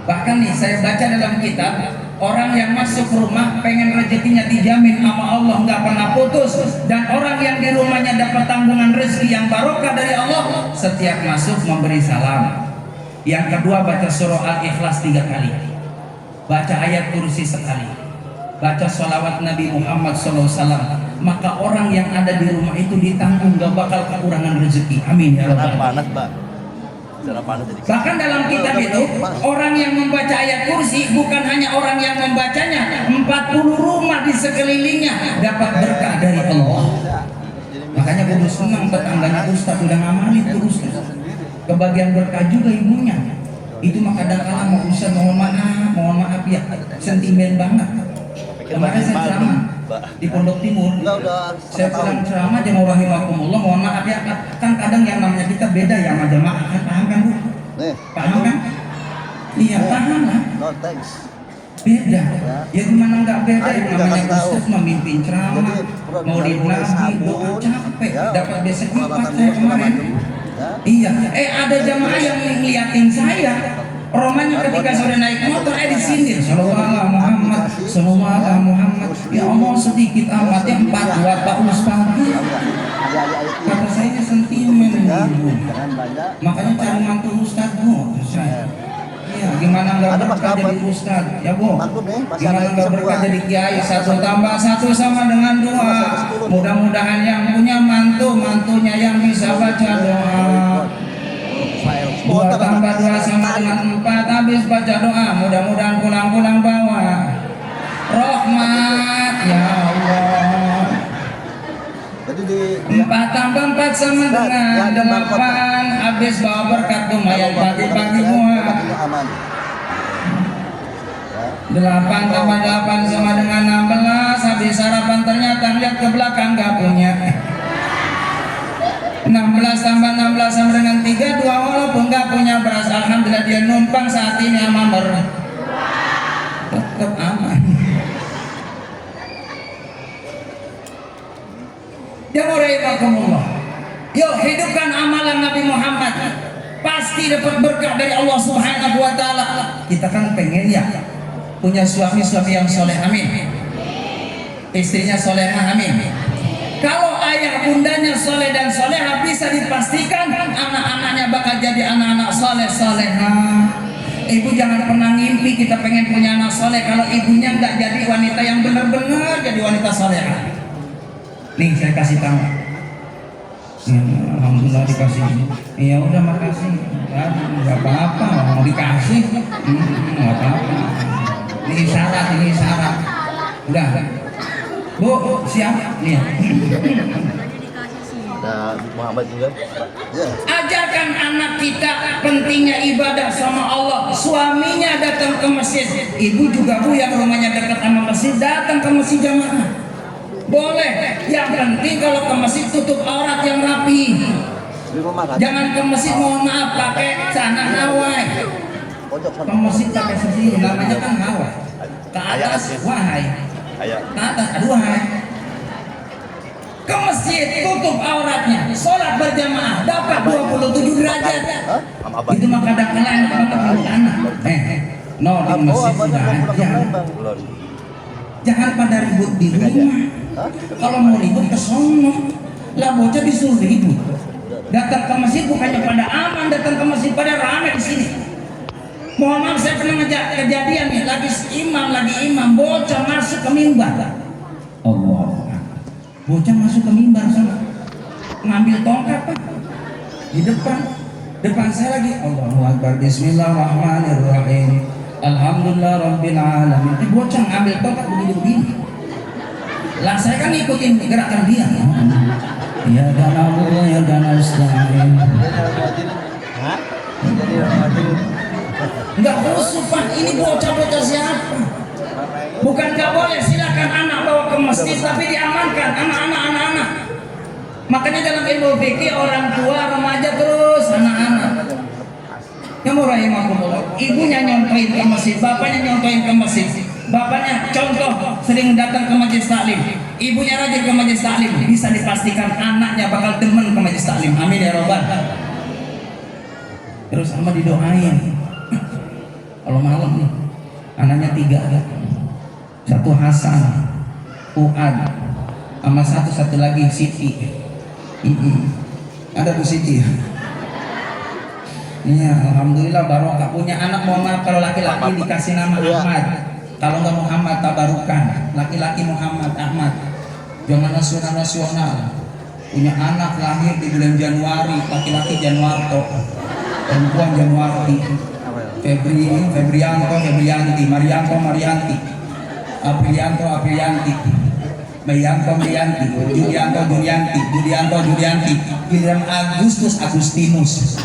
Bahkan nih saya baca dalam kitab, orang yang masuk rumah pengen rezekinya dijamin sama Allah nggak pernah putus, dan orang yang di rumahnya dapat tanggungan rezeki yang barokah dari Allah, setiap masuk memberi salam. Yang kedua baca surah Al-Ikhlas 3 kali, baca ayat kursi sekali, baca sholawat Nabi Muhammad SAW. Maka orang yang ada di rumah itu ditanggung gak bakal kekurangan rezeki. Amin ya rabbal alamin. Bahkan dalam kitab itu orang yang membaca ayat kursi bukan hanya orang yang membacanya, 40 rumah di sekelilingnya dapat berkah dari Allah. Makanya kudu senang tetangganya Ustaz udah ngamalin tuh Ustaz. Kebagian berkah juga ibunya. Itu mah kadang-kadang mau Ustaz mohon maaf ya, sentimen banget. Kemarin saya ceramah di Pondok Timur, saya pulang ceramah jemaah rahimakumullah, mohon maaf ya, kan kadang yang namanya kita beda ya sama jemaah, kan paham kan Bu? Paham kan? Iya paham lah. Beda. Ya gimana nggak beda? Yang namanya Ustaz memimpin ceramah, maulid nabi, doa capek, dapat besek 4 saya kemarin. Iya. Ada jemaah yang ngeliatin saya. Romanya ketika sudah naik motor disindir, Sallallahu Muhammad, Sallallahu Muhammad. Ya Allah sedikit amat yang 4 buat Pak Ustaz. Kata saya sentimen Bu. Makanya cari mantu Ustaz Bu. Iya, gimana nggak berkah jadi Ustaz? Ya Bu. Gimana nggak berkah jadi kiai? 1 tambah 1 sama dengan 2. Mudah-mudahan yang punya mantunya yang bisa baca doa. 2 tambah 2 sama dengan 4, habis baca doa, mudah-mudahan pulang-pulang bawa rahmat ya Allah. 4 tambah 4 sama dengan 8, habis bawa berkat lumayan pagi-pagi buat. 8 tambah 8 sama dengan 16, habis sarapan ternyata lihat ke belakang gak punya. 16 tambah 16 sama dengan 32, walaupun gak punya beras, alhamdulillah dia numpang saat ini sama tetap aman. Ya rahimakumullah. Yuk hidupkan amalan Nabi Muhammad, pasti dapat berkah dari Allah Subhanahu wa taala. Kita kan pengen ya punya suami yang soleh, amin. istrinya solehah, amin. Kalau ayah bundanya soleh dan solehah, bisa dipastikan anak-anaknya bakal jadi anak-anak soleh solehah. Ibu jangan pernah ngimpi kita pengen punya anak soleh kalau ibunya nggak jadi wanita yang benar-benar jadi wanita solehah. Nih saya kasih tahu. Ya, alhamdulillah dikasih. Ya udah makasih. Nggak apa-apa mau dikasih. Nggak apa-apa. Ini isyarat. Udah. Bu, siap. Nih. Ada Muhammad juga. Ya. Ajarkan anak kita pentingnya ibadah sama Allah. Suaminya datang ke masjid. Ibu juga bu yang rumahnya dekat sama masjid, datang ke masjid jamaah. Boleh. Yang penting kalau ke masjid tutup aurat yang rapi. Jangan ke masjid mohon maaf pakai celana Hawaii. Ke masjid pakai sendiri namanya kan Hawaii. Ke atas wahai. Ke atas aduhai. Ke masjid tutup auratnya, sholat berjamaah dapat 27 derajat. Itu mah kadang-kadang enak banget buat anak. No di masjid sudah aja. Jangan pada ribut di rumah. Kalau mau ribut ke sono. Lah bocah disuruh ribut. Datang ke masjid bukannya pada aman, datang ke masjid pada ramai di sini. Mohon maaf saya pernah kejadian nih, lagi imam bocah masuk ke mimbar. Allah. Bocah masuk ke mimbar sana, ngambil tongkat Pak di depan saya lagi. Allahu Akbar, Bismillahirrahmanirrahim, Alhamdulillah Rabbil Alamin. Bocah ngambil tongkat begini. Lah saya kan ngikutin gerakan dia. Ya danamu ya danasta'in. Enggak khusus Pak, ini bocah-bocah siapa? Bukan gak boleh, silakan anak bawa ke masjid tapi diamankan anak-anak. Makanya dalam ilmu fikih orang tua, remaja terus anak-anak. Yang rahimahumullah, ibunya nyontohin ke masjid, bapaknya nyontohin ke masjid. Bapaknya contoh sering datang ke majelis taklim, ibunya rajin ke majelis taklim, bisa dipastikan anaknya bakal demen ke majelis taklim. Amin ya robbal. Terus sama didoain. Kalau malam nih, anaknya 3 satu Hasan, Fuad, sama satu lagi Siti. Ada Bu Siti. Iya, alhamdulillah barokah punya anak. Mohon maaf kalau laki-laki dikasih nama Ahmad. Kalau nggak Muhammad tabarukan. Laki-laki Muhammad Ahmad. Jangan nasional. Punya anak lahir di bulan Januari, laki-laki Januarto, perempuan Januarti. Febrianti, Marianti. Aprianti, Mayanti, Julianti, giliran Agustinus.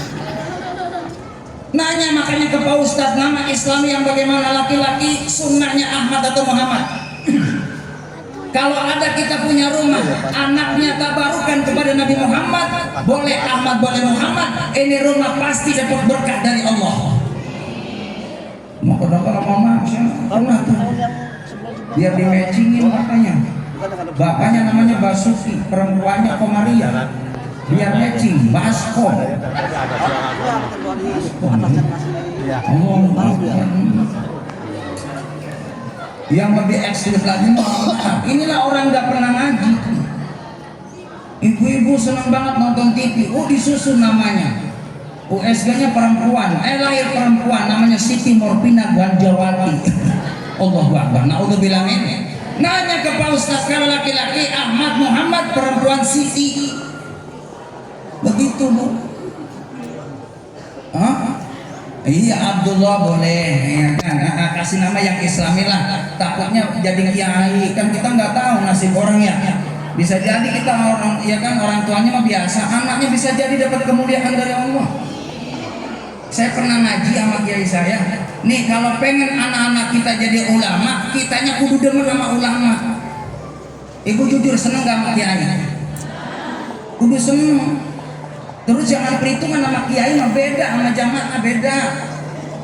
Nanya makanya ke Pak Ustadz, nama Islam yang bagaimana, laki-laki sunnahnya Ahmad atau Muhammad? Kalau ada kita punya rumah, anaknya tabarukan kepada Nabi Muhammad, boleh Ahmad, boleh Muhammad, ini rumah pasti dapat berkah dari Allah. Mau ke dokter apa mama? Biar di matchingin katanya. Bapaknya namanya Basuki, perempuannya Komaria. Biar matching, Basko. Yang lebih ekstrim lagi, inilah orang nggak pernah ngaji. Ibu-ibu senang banget nonton TV. Disusun namanya. USG-nya perempuan, lahir perempuan, namanya Siti Morpina Ganjawati. Allahu Akbar. Naudzubillah min. Nanya ke Pak Ustadz, kalau laki-laki Ahmad Muhammad, perempuan Siti. Begitu Bu. Iya Abdullah boleh, ya kan? Kasih nama yang Islami lah. Takutnya jadi kiai, kan kita nggak tahu nasib orang ya. Bisa jadi kita orang, ya kan, orang tuanya mah biasa, anaknya bisa jadi dapat kemuliaan dari Allah. Saya pernah ngaji sama kiai saya. Nih kalau pengen anak-anak kita jadi ulama, kitanya kudu demen sama ulama. Ibu jujur seneng gak sama kiai? Kudu seneng. Terus jangan perhitungan sama kiai mah beda, sama jamaah beda.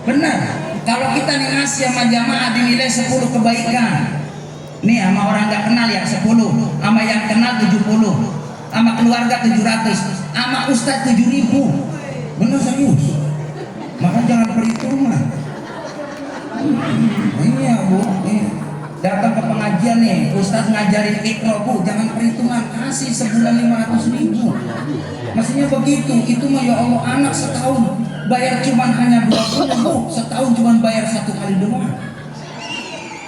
Benar. Kalau kita nih ngasih sama jamaah dinilai 10 kebaikan. Nih sama orang gak kenal ya 10, sama yang kenal 70, sama keluarga 700, sama ustadz 7.000. Benar serius. Maka jangan perhitungan. Iya Bu. datang ke pengajian nih, Ustadz ngajarin ikro, Bu, jangan perhitungan, kasih sebulan 500.000. Maksudnya begitu, itu mah ya Allah, anak setahun bayar cuman hanya 20, Bu, setahun cuman bayar 1 kali doang.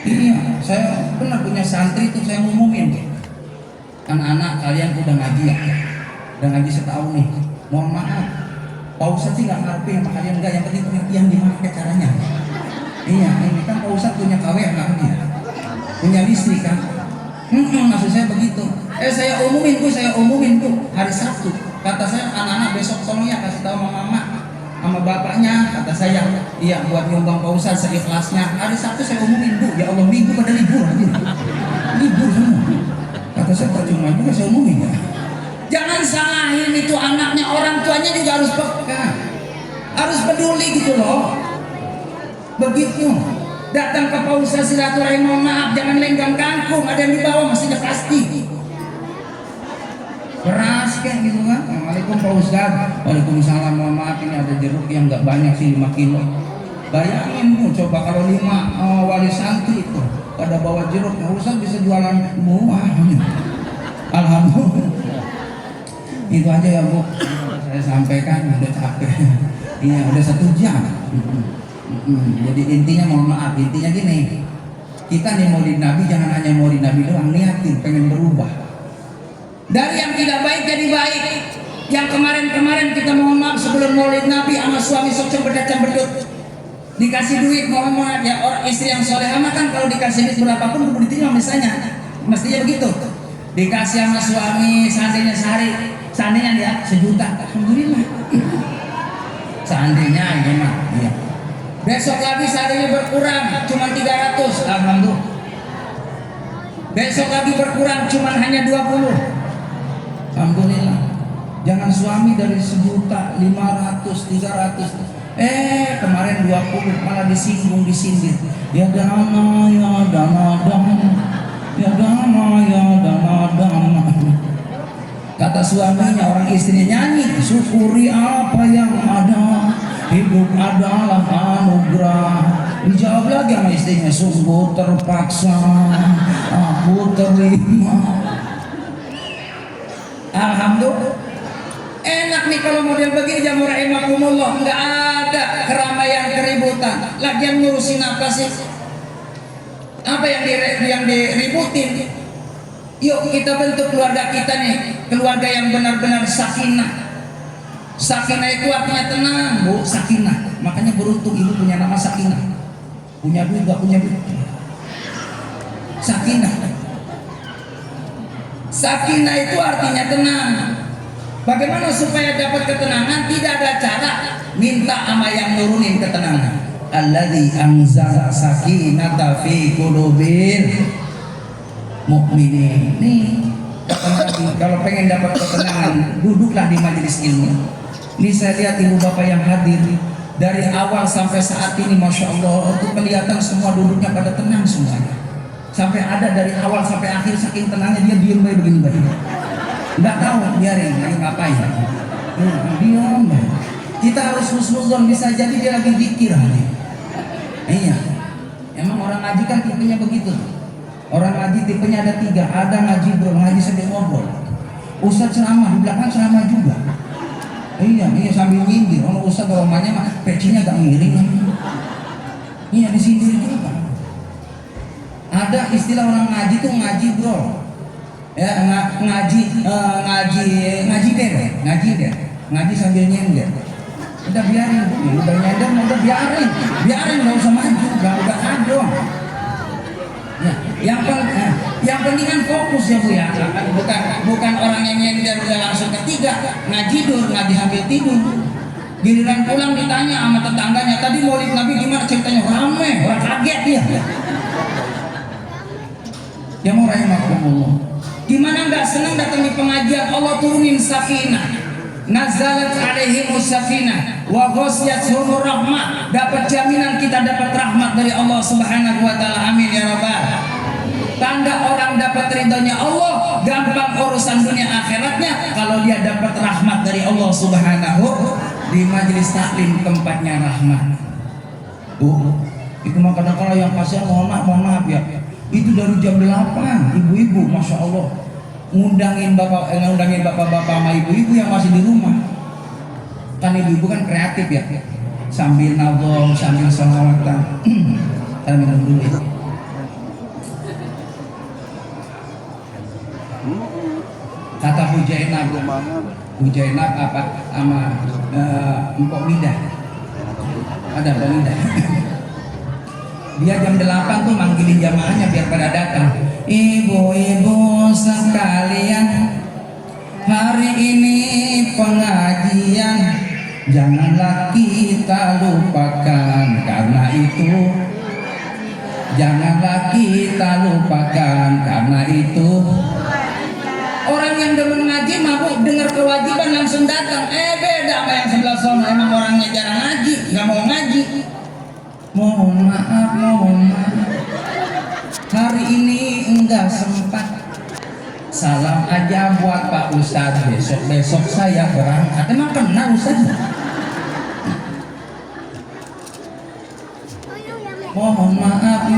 Iya, saya pernah punya santri itu saya ngumumin, anak-anak kalian udah ngaji ya, udah ngaji setahun nih, mohon maaf, Pak Ustadz sih nggak ngerti sama kalian, enggak, yang penting pengertian gimana caranya. Iya, ini kan Pak Ustadz punya KW nggak dia, punya listrik kan, maksud saya begitu. Saya umumin tuh hari Sabtu, kata saya anak-anak besok tolong ya kasih tahu mama sama bapaknya, kata saya, iya buat nyumbang Pak Ustadz seikhlasnya. Hari Sabtu saya umumin, Bu, ya Allah, minggu pada libur aja, libur semua. Kata saya percuma juga saya umumin ya. Jangan salahin itu anaknya, orang tuanya juga harus peka, harus peduli gitu loh. Begitu datang ke Pak Ustadz silaturahim, mohon maaf, jangan lenggang kangkung, ada yang dibawa mestinya pasti beras kayak gitu kan. Assalamualaikum Pak Ustadz. Waalaikumsalam, mohon maaf ini ada jeruk yang nggak banyak sih, 5 kilo. Bayangin Bu, coba kalau 5 wali santri itu pada bawa jeruk, Pak Ustadz bisa jualan buah. Alhamdulillah. Itu aja ya Bu, saya sampaikan, udah capek. Iya, udah 1 jam. Jadi intinya mohon maaf, intinya gini, kita nih maulid Nabi jangan hanya maulid Nabi doang, niatin pengen berubah dari yang tidak baik jadi baik. Yang kemarin kita mohon maaf sebelum maulid Nabi sama suami sok cemberdut, dikasih duit mohon maaf ya, orang istri yang soleh amat kan kalau dikasih duit berapapun kudu diterima, misalnya mestinya begitu. Dikasih sama suami seandainya dia 1 juta, alhamdulillah. Seandainya ya mah, iya. Besok lagi seandainya berkurang cuma 300, alhamdulillah. Besok lagi berkurang cuma hanya 20, alhamdulillah. Jangan suami dari 1 juta 500, 300, kemarin 20 malah disinggung, disindir. Ya dana, ya dana, ya dana, ya dana. Kata suaminya, orang istrinya nyanyi, syukuri apa yang ada, hidup adalah anugerah. Dijawab lagi sama istrinya, sungguh terpaksa aku terima. Alhamdulillah. Enak nih kalau model begini, jamu rahimakumullah, nggak ada keramaian keributan. Lagian ngurusin apa sih? Apa yang diributin? Yuk kita bentuk keluarga kita nih, keluarga yang benar-benar sakinah. Sakinah itu artinya tenang, Bu, sakinah. Makanya beruntung ibu punya nama Sakinah. Punya duit gak punya duit, sakinah. Sakinah itu artinya tenang. Bagaimana supaya dapat ketenangan? Tidak ada cara, minta sama yang nurunin ketenangan. Alladzi anzala sakinata fi qulubil mu'minin. Nih, kalau pengen dapat ketenangan, duduklah di majelis ilmu. Ini saya lihat ibu bapak yang hadir dari awal sampai saat ini, masya Allah, itu kelihatan semua duduknya pada tenang semuanya. Sampai ada dari awal sampai akhir saking tenangnya dia diem baik begini. Nggak tahu biarin lagi ngapain. Diam. Kita harus husnuzon, bisa jadi dia lagi zikir aja. Iya. Emang orang ngaji kan tipenya begitu. Orang ngaji tipenya ada 3, ada ngaji bro, ngaji sambil ngobrol. Ustadz ceramah, di belakang ceramah juga. Iya sambil nyindir. Kalau ustadz romanya mah pecinya agak miring. Iya disindir juga. Ada istilah orang ngaji tuh ngaji bro. Ya ngaji deh, ngaji sambil nyender. Udah biarin, udah nyender, udah biarin, nggak usah maju, udah adong. Ya, yang penting kan fokus ya Bu ya, bukan orang yang nyender udah langsung ketiga ngaji hamil tidur. Giliran pulang ditanya sama tetangganya, tadi maulid Nabi gimana ceritanya, rame, orang kaget dia. Ya mau rahimakumullah. Gimana nggak senang datang di pengajian, Allah turunin sakinah, nazalat alaihimus sakinah wa ghasyiyatuhur rahmah. Dapat jaminan kita dapat rahmat dari Allah Subhanahu wa taala. Amin ya rabbal. Tanda orang dapat ridhonya Allah, gampang urusan dunia akhiratnya kalau dia dapat rahmat dari Allah Subhanahu. Di majelis taklim tempatnya rahmat. Bu, itu mah kadang-kadang yang kasihan, mohon maaf ya, Itu dari jam 8 ibu-ibu, masya Allah, ngundangin bapak-bapak sama ibu-ibu yang masih di rumah. Kan ibu-ibu kan kreatif ya, sambil nabung, sambil sholawatan. Kita minum dulu ya. Kata Hujainab apa sama Mpok Midah, ada Mpok Midah. Dia jam 8 tuh manggilin jamaahnya biar pada datang. Ibu-ibu sekalian, hari ini pengajian, janganlah kita lupakan karena itu. Janganlah kita lupakan karena itu. Orang yang demen ngaji mabuk dengar kewajiban langsung datang. Beda sama yang sebelah sana, emang orangnya jarang ngaji, nggak mau ngaji. Mohon maaf, hari ini enggak sempat. Salam aja buat Pak Ustadz, besok saya berangkat. Emang kenal Ustadz? Mohon maaf,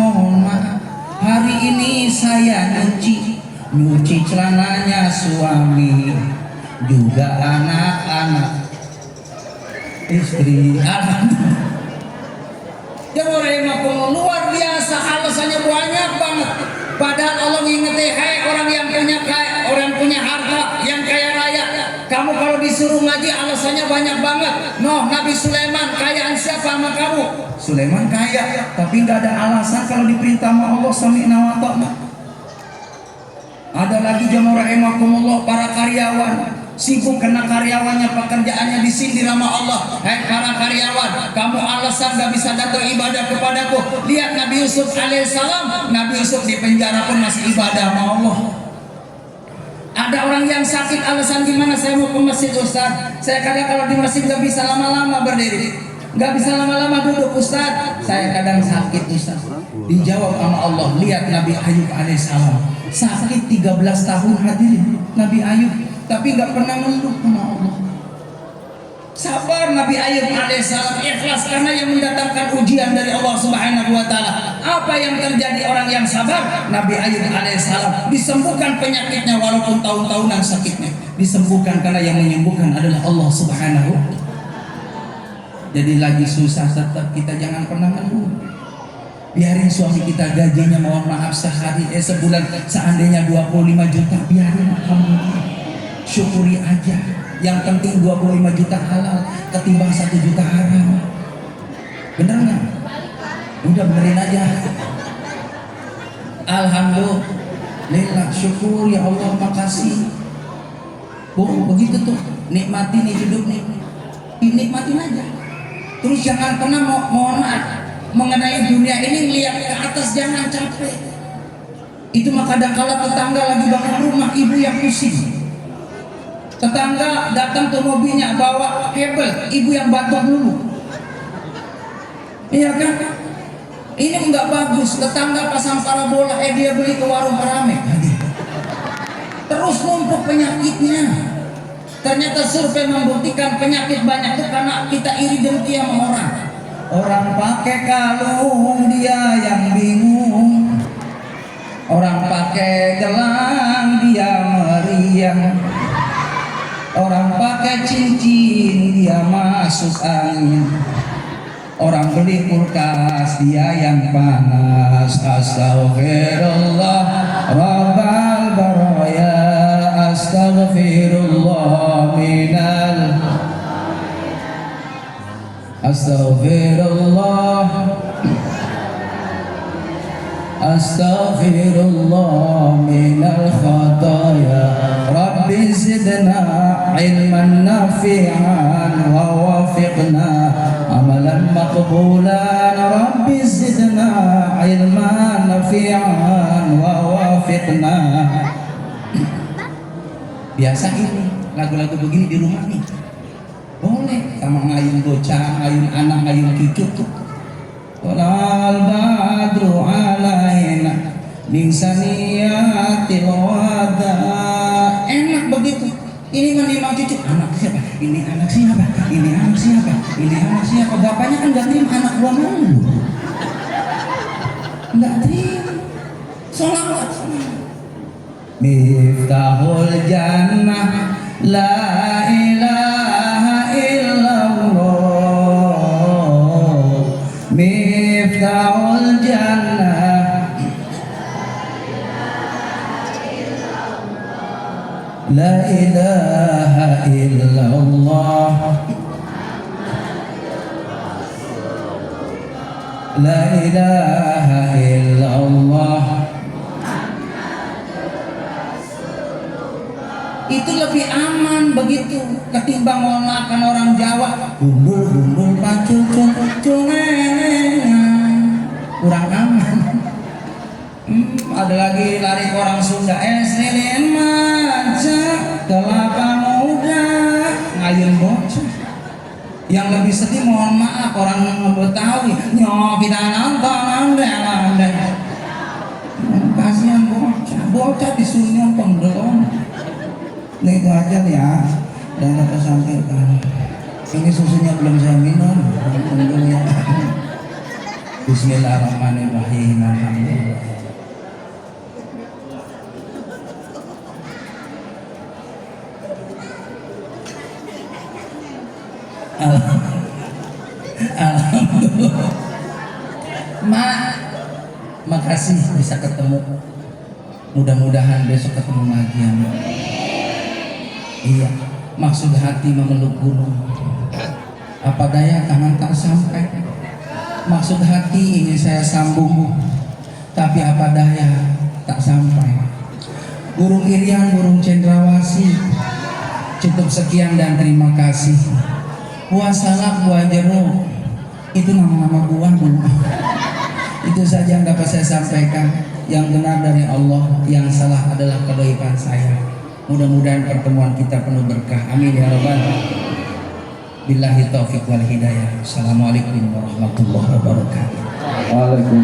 hari ini saya nyuci celananya suami, juga anak-anak, istri, anak. Jamaah luar biasa, alasannya banyak banget. Padahal Allah ngingetin, hai orang yang punya harta, yang kaya raya, kamu kalau disuruh ngaji alasannya banyak banget. Nabi Sulaiman, kayaan siapa sama kamu? Sulaiman kaya, tapi nggak ada alasan kalau diperintah sama Allah sami'na wa ta'na. Ada lagi jamaah rahimakumullah, para karyawan sibuk karena karyawannya pekerjaannya disindir sama Allah. Hai para karyawan, kamu alasan gak bisa datang ibadah kepadaku. Lihat Nabi Yusuf alaihissalam, Nabi Yusuf di penjara pun masih ibadah sama Allah. Ada orang yang sakit, alasan gimana saya mau ke masjid Ustaz? Saya kadang kalau di masjid gak bisa lama-lama berdiri, gak bisa lama-lama duduk Ustaz. Saya kadang sakit Ustaz. Dijawab sama Allah. Lihat Nabi Ayub alaihissalam, sakit 13 tahun hadirin Nabi Ayub, tapi nggak pernah mengeluh sama Allah. Sabar Nabi Ayub alaihissalam, ikhlas karena yang mendatangkan ujian dari Allah Subhanahu wa taala. Apa yang terjadi orang yang sabar? Nabi Ayub alaihissalam disembuhkan penyakitnya walaupun tahun-tahunan sakitnya. Disembuhkan karena yang menyembuhkan adalah Allah Subhanahu. Jadi lagi susah tetap kita jangan pernah mengeluh. Biarin suami kita gajinya mohon maaf sehari sebulan seandainya 25 juta, biarin alhamdulillah. Syukuri aja. Yang penting 25 juta halal ketimbang 1 juta haram. Bener nggak? Udah benerin aja. Alhamdulillah, syukur ya Allah, makasih. Begitu tuh, nikmatin nih hidup nih. Nikmatin aja. Terus jangan pernah mohon maaf mengenai dunia ini lihat ke atas, jangan capek. Itu mah kadang-kala tetangga lagi bangun rumah, ibu yang pusing. Tetangga datang ke mobilnya bawa hebel, ibu yang batuk dulu. Iya kan? Ini enggak bagus. Tetangga pasang parabola, dia beli ke warung rame. Terus numpuk penyakitnya. Ternyata survei membuktikan penyakit banyak itu karena kita iri dengki sama orang. Orang pakai kalung, dia yang bingung. Orang pakai gelang, dia meriang. Orang pakai cincin, dia masuk angin. Orang beli kulkas, dia yang panas. Astaghfirullah Rabbal baraya, astaghfirullah minal. Astaghfirullah, astaghfirullah minal khataya. Rabbi zidna ilman nafi'an wa wafiqna amalan maqbulan. Rabbi zidna ilman nafi'an wa wafiqna. Biasa ini lagu-lagu begini di rumah nih boleh, sama ngayun bocah, ngayun anak, ngayun cucu tuh. Walal badru alaina min saniyatil wada. Enak begitu. Ini menimang cucu, anak siapa? Ini anak siapa? Ini anak siapa? Ini anak siapa? Bapaknya kan gak terima anak gua mulu. Gak terima. Sholawat. Miftahul jannah la ilaha illallah. Miftahul jannah la ilaha illallah. La ilaha illallah. Itu lebih aman begitu ketimbang ngolakan orang Jawa. Bumbul pacul kurang aman. Ada lagi lari ke orang Sunda. Lilin maca kelapa muda ngayun bocah. Yang lebih sedih mohon maaf orang Betawi. Nyo kita nonton andai. Kasihan bocah disuruh penggelong. Nah itu aja ya, dan dapat sampaikan. Ini susunya belum saya minum, tunggu ya. Bismillahirrahmanirrahim. Alhamdulillah. Makasih bisa ketemu. Mudah-mudahan besok ketemu lagi ya. Iya, maksud hati memeluk gunung. Apa daya tangan tak sampai. Maksud hati ingin saya sambung, tapi apa daya tak sampai. Burung irian, burung cendrawasih. Cukup sekian dan terima kasih. Buah salak, buah jeruk, itu nama-nama buah bu. Itu saja yang dapat saya sampaikan. Yang benar dari Allah, yang salah adalah kebaikan saya. Mudah-mudahan pertemuan kita penuh berkah. Amin ya rabbal alamin. Billahi taufiq wal hidayah. Assalamualaikum warahmatullahi wabarakatuh. Waalaikumsalam.